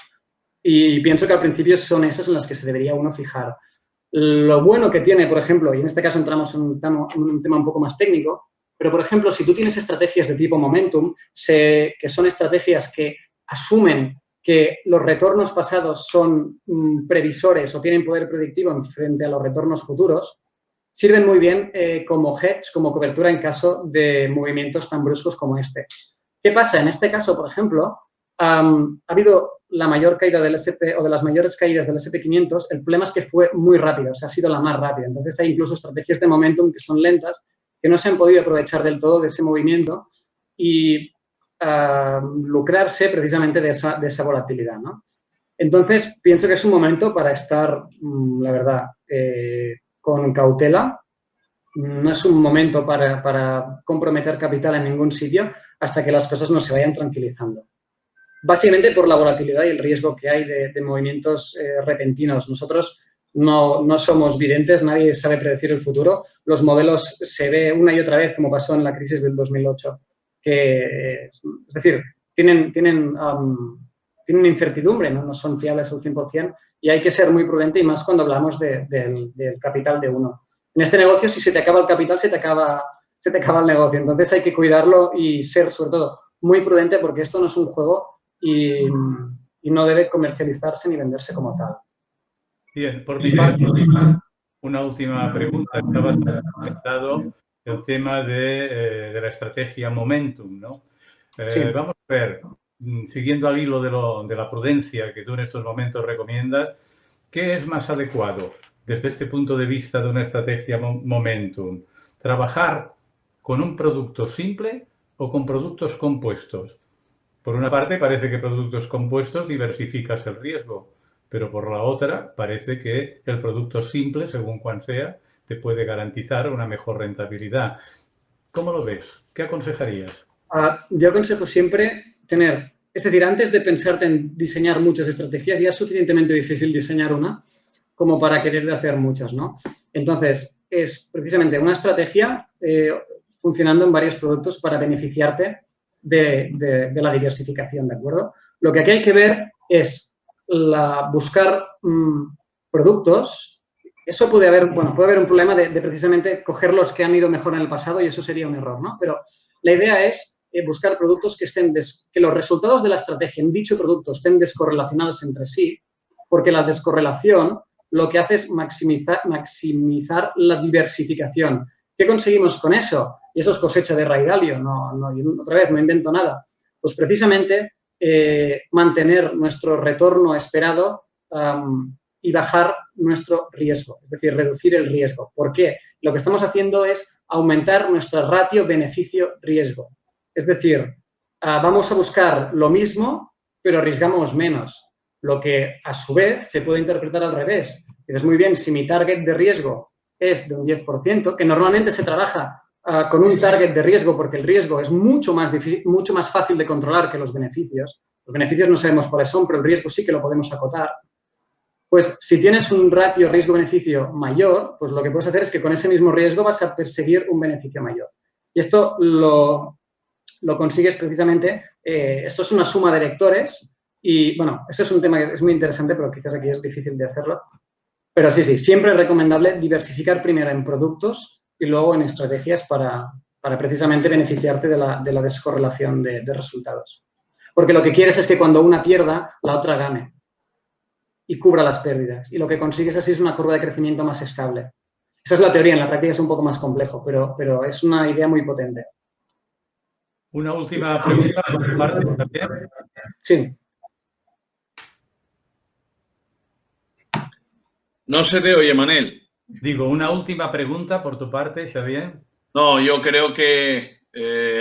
Y pienso que al principio son esas en las que se debería uno fijar. Lo bueno que tiene, por ejemplo, y en este caso entramos en un tema un poco más técnico, pero, por ejemplo, si tú tienes estrategias de tipo momentum, que son estrategias que asumen que los retornos pasados son previsores o tienen poder predictivo en frente a los retornos futuros, sirven muy bien como hedge, como cobertura en caso de movimientos tan bruscos como este. ¿Qué pasa? En este caso, por ejemplo, ha habido la mayor caída del S&P o de las mayores caídas del S&P 500. El problema es que fue muy rápido, o sea, ha sido la más rápida. Entonces, hay incluso estrategias de momentum que son lentas, que no se han podido aprovechar del todo de ese movimiento y lucrarse precisamente de esa volatilidad, ¿no? Entonces, pienso que es un momento para estar, la verdad, con cautela. No es un momento para comprometer capital en ningún sitio hasta que las cosas no se vayan tranquilizando. Básicamente por la volatilidad y el riesgo que hay de movimientos repentinos. Nosotros no somos videntes, nadie sabe predecir el futuro. Los modelos se ve una y otra vez, como pasó en la crisis del 2008, que, es decir, tienen incertidumbre, ¿no? No son fiables al 100% y hay que ser muy prudente y más cuando hablamos del capital de uno. En este negocio, si se te acaba el capital, se te acaba el negocio. Entonces, hay que cuidarlo y ser, sobre todo, muy prudente porque esto no es un juego y no debe comercializarse ni venderse como tal. Bien, por mi parte, una última pregunta. Estabas comentando el tema de la estrategia momentum, ¿no? Sí. Vamos a ver, siguiendo al hilo de la prudencia que tú en estos momentos recomiendas, ¿qué es más adecuado? desde este punto de vista de una estrategia Momentum? ¿Trabajar con un producto simple o con productos compuestos? Por una parte, parece que productos compuestos diversificas el riesgo, pero por la otra, parece que el producto simple, según cuan sea, te puede garantizar una mejor rentabilidad. ¿Cómo lo ves? ¿Qué aconsejarías? Yo aconsejo siempre tener, es decir, antes de pensarte en diseñar muchas estrategias, ya es suficientemente difícil diseñar una como para querer hacer muchas, ¿no? Entonces, es precisamente una estrategia funcionando en varios productos para beneficiarte de la diversificación, ¿de acuerdo? Lo que aquí hay que ver es buscar productos. Eso puede haber un problema de precisamente coger los que han ido mejor en el pasado y eso sería un error, ¿no? Pero la idea es buscar productos que los resultados de la estrategia en dicho producto estén descorrelacionados entre sí, porque la descorrelación lo que hace es maximizar la diversificación. ¿Qué conseguimos con eso? Y eso es cosecha de Ray Dalio, otra vez, no invento nada. Pues precisamente mantener nuestro retorno esperado y bajar nuestro riesgo, es decir, reducir el riesgo. ¿Por qué? Lo que estamos haciendo es aumentar nuestra ratio beneficio-riesgo. Es decir, vamos a buscar lo mismo, pero arriesgamos menos. Lo que, a su vez, se puede interpretar al revés. Dices, muy bien, si mi target de riesgo es de un 10%, que normalmente se trabaja con un target de riesgo porque el riesgo es mucho más fácil de controlar que los beneficios. Los beneficios no sabemos cuáles son, pero el riesgo sí que lo podemos acotar. Pues si tienes un ratio riesgo-beneficio mayor, pues lo que puedes hacer es que con ese mismo riesgo vas a perseguir un beneficio mayor. Y esto lo consigues precisamente, esto es una suma de vectores y, bueno, esto es un tema que es muy interesante, pero quizás aquí es difícil de hacerlo. Pero sí, siempre es recomendable diversificar primero en productos y luego en estrategias para precisamente beneficiarte de la descorrelación de resultados. Porque lo que quieres es que cuando una pierda, la otra gane y cubra las pérdidas. Y lo que consigues así es una curva de crecimiento más estable. Esa es la teoría, en la práctica es un poco más complejo, pero es una idea muy potente. Una última pregunta por tu parte también. Sí. No se te oye, Manel. Digo, una última pregunta por tu parte, Xavier. No, yo creo que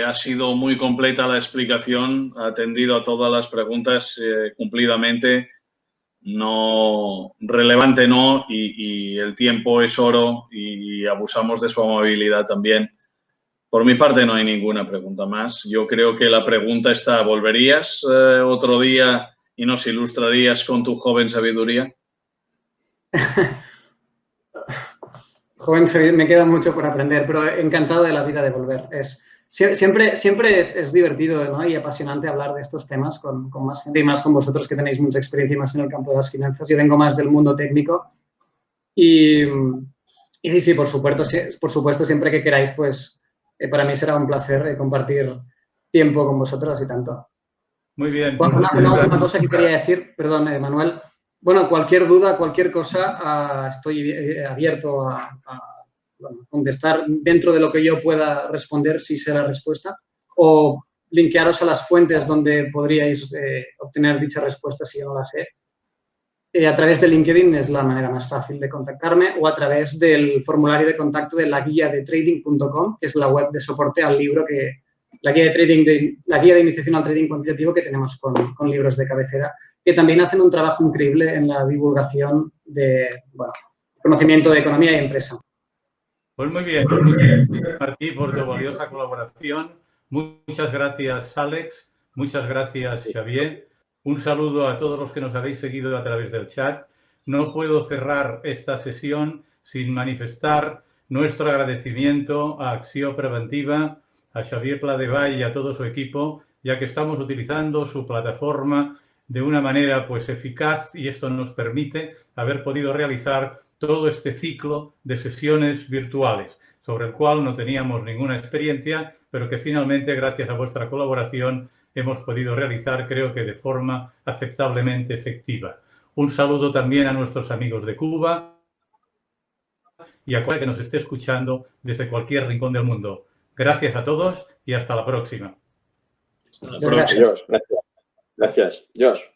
ha sido muy completa la explicación, ha atendido a todas las preguntas cumplidamente. No, relevante no, y el tiempo es oro y abusamos de su amabilidad también. Por mi parte no hay ninguna pregunta más. Yo creo que la pregunta está, ¿volverías otro día y nos ilustrarías con tu joven sabiduría? Joven, me queda mucho por aprender, pero encantado de la vida de volver. Siempre es divertido, ¿no? Y apasionante hablar de estos temas con más gente y más con vosotros que tenéis mucha experiencia más en el campo de las finanzas. Yo vengo más del mundo técnico y sí, por supuesto, siempre que queráis, pues para mí será un placer compartir tiempo con vosotros y tanto. Muy bien. Bueno, una última cosa que quería decir, perdón, Manuel. Bueno, cualquier duda, cualquier cosa, estoy abierto a contestar dentro de lo que yo pueda responder, si sé la respuesta, o linkearos a las fuentes donde podríais obtener dicha respuesta si yo no la sé. A través de LinkedIn es la manera más fácil de contactarme o a través del formulario de contacto de la guía de trading.com, que es la web de soporte al libro la guía de iniciación al trading cuantitativo que tenemos con libros de cabecera, que también hacen un trabajo increíble en la divulgación de conocimiento de economía y empresa. Pues muy bien, muchas gracias, Martí, por tu valiosa colaboración. Muchas gracias, Alex. Muchas gracias, Xavier. Un saludo a todos los que nos habéis seguido a través del chat. No puedo cerrar esta sesión sin manifestar nuestro agradecimiento a Acció Preventiva, a Xavier Pladevall y a todo su equipo, ya que estamos utilizando su plataforma de una manera pues eficaz y esto nos permite haber podido realizar todo este ciclo de sesiones virtuales, sobre el cual no teníamos ninguna experiencia, pero que finalmente, gracias a vuestra colaboración, hemos podido realizar, creo que de forma aceptablemente efectiva. Un saludo también a nuestros amigos de Cuba y a cualquiera que nos esté escuchando desde cualquier rincón del mundo. Gracias a todos y hasta la próxima. Hasta la próxima. Adiós. Gracias. Josh.